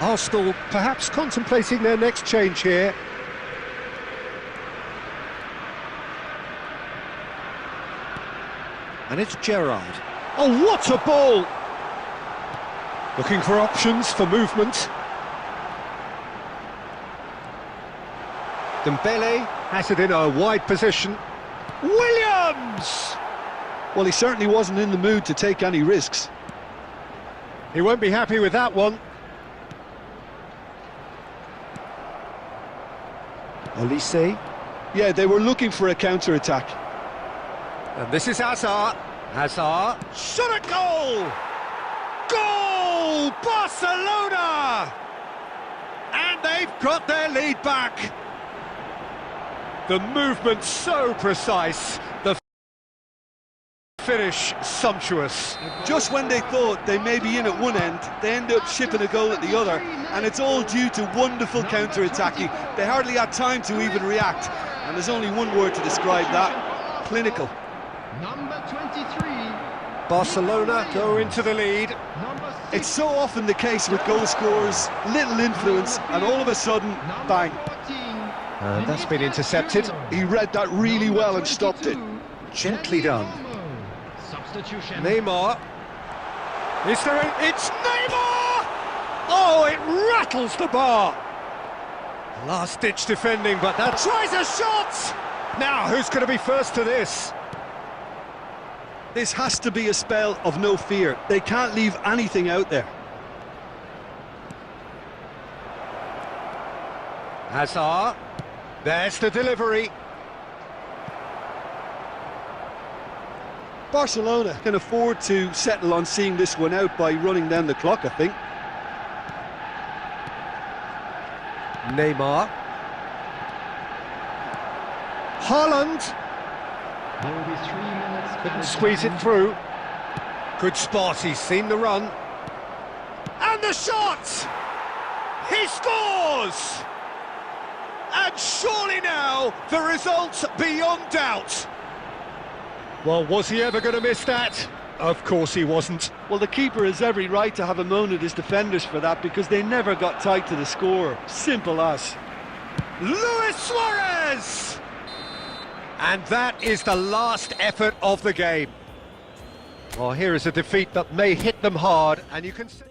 Arsenal perhaps contemplating their next change here. And it's Gerrard. Oh, what a ball! Looking for options for movement. Dembele has it in a wide position. Williams! Well, he certainly wasn't in the mood to take any risks. He won't be happy with that one. Olise. Yeah, they were looking for a counter-attack. And this is Hazard. Hazard. Shot at goal! Goal! Barcelona! And they've got their lead back. The movement so precise, the finish sumptuous. Just when they thought they may be in at one end, they end up shipping a goal at the other, and it's all due to wonderful counter-attacking. They hardly had time to even react, and there's only one word to describe that: clinical. Number 23. Barcelona go into the lead. It's so often the case with goal scorers, little influence, and all of a sudden, bang. That's been intercepted. He read that really well and stopped it. Gently done. Substitution. Neymar. Is there it's Neymar! Oh, it rattles the bar. Last-ditch defending, but that tries a shot! Now, who's going to be first to this? This has to be a spell of no fear. They can't leave anything out there. Hazard. There's the delivery. Barcelona can afford to settle on seeing this one out by running down the clock, I think. Neymar. Haaland. There will be 3 minutes. Couldn't squeeze it through. Good spot, he's seen the run. And the shot! He scores! And surely now, the result's beyond doubt. Well, was he ever going to miss that? Of course he wasn't. Well, the keeper has every right to have a moan at his defenders for that, because they never got tight to the score. Simple as. Luis Suarez! And that is the last effort of the game. Well, here is a defeat that may hit them hard, and you can see...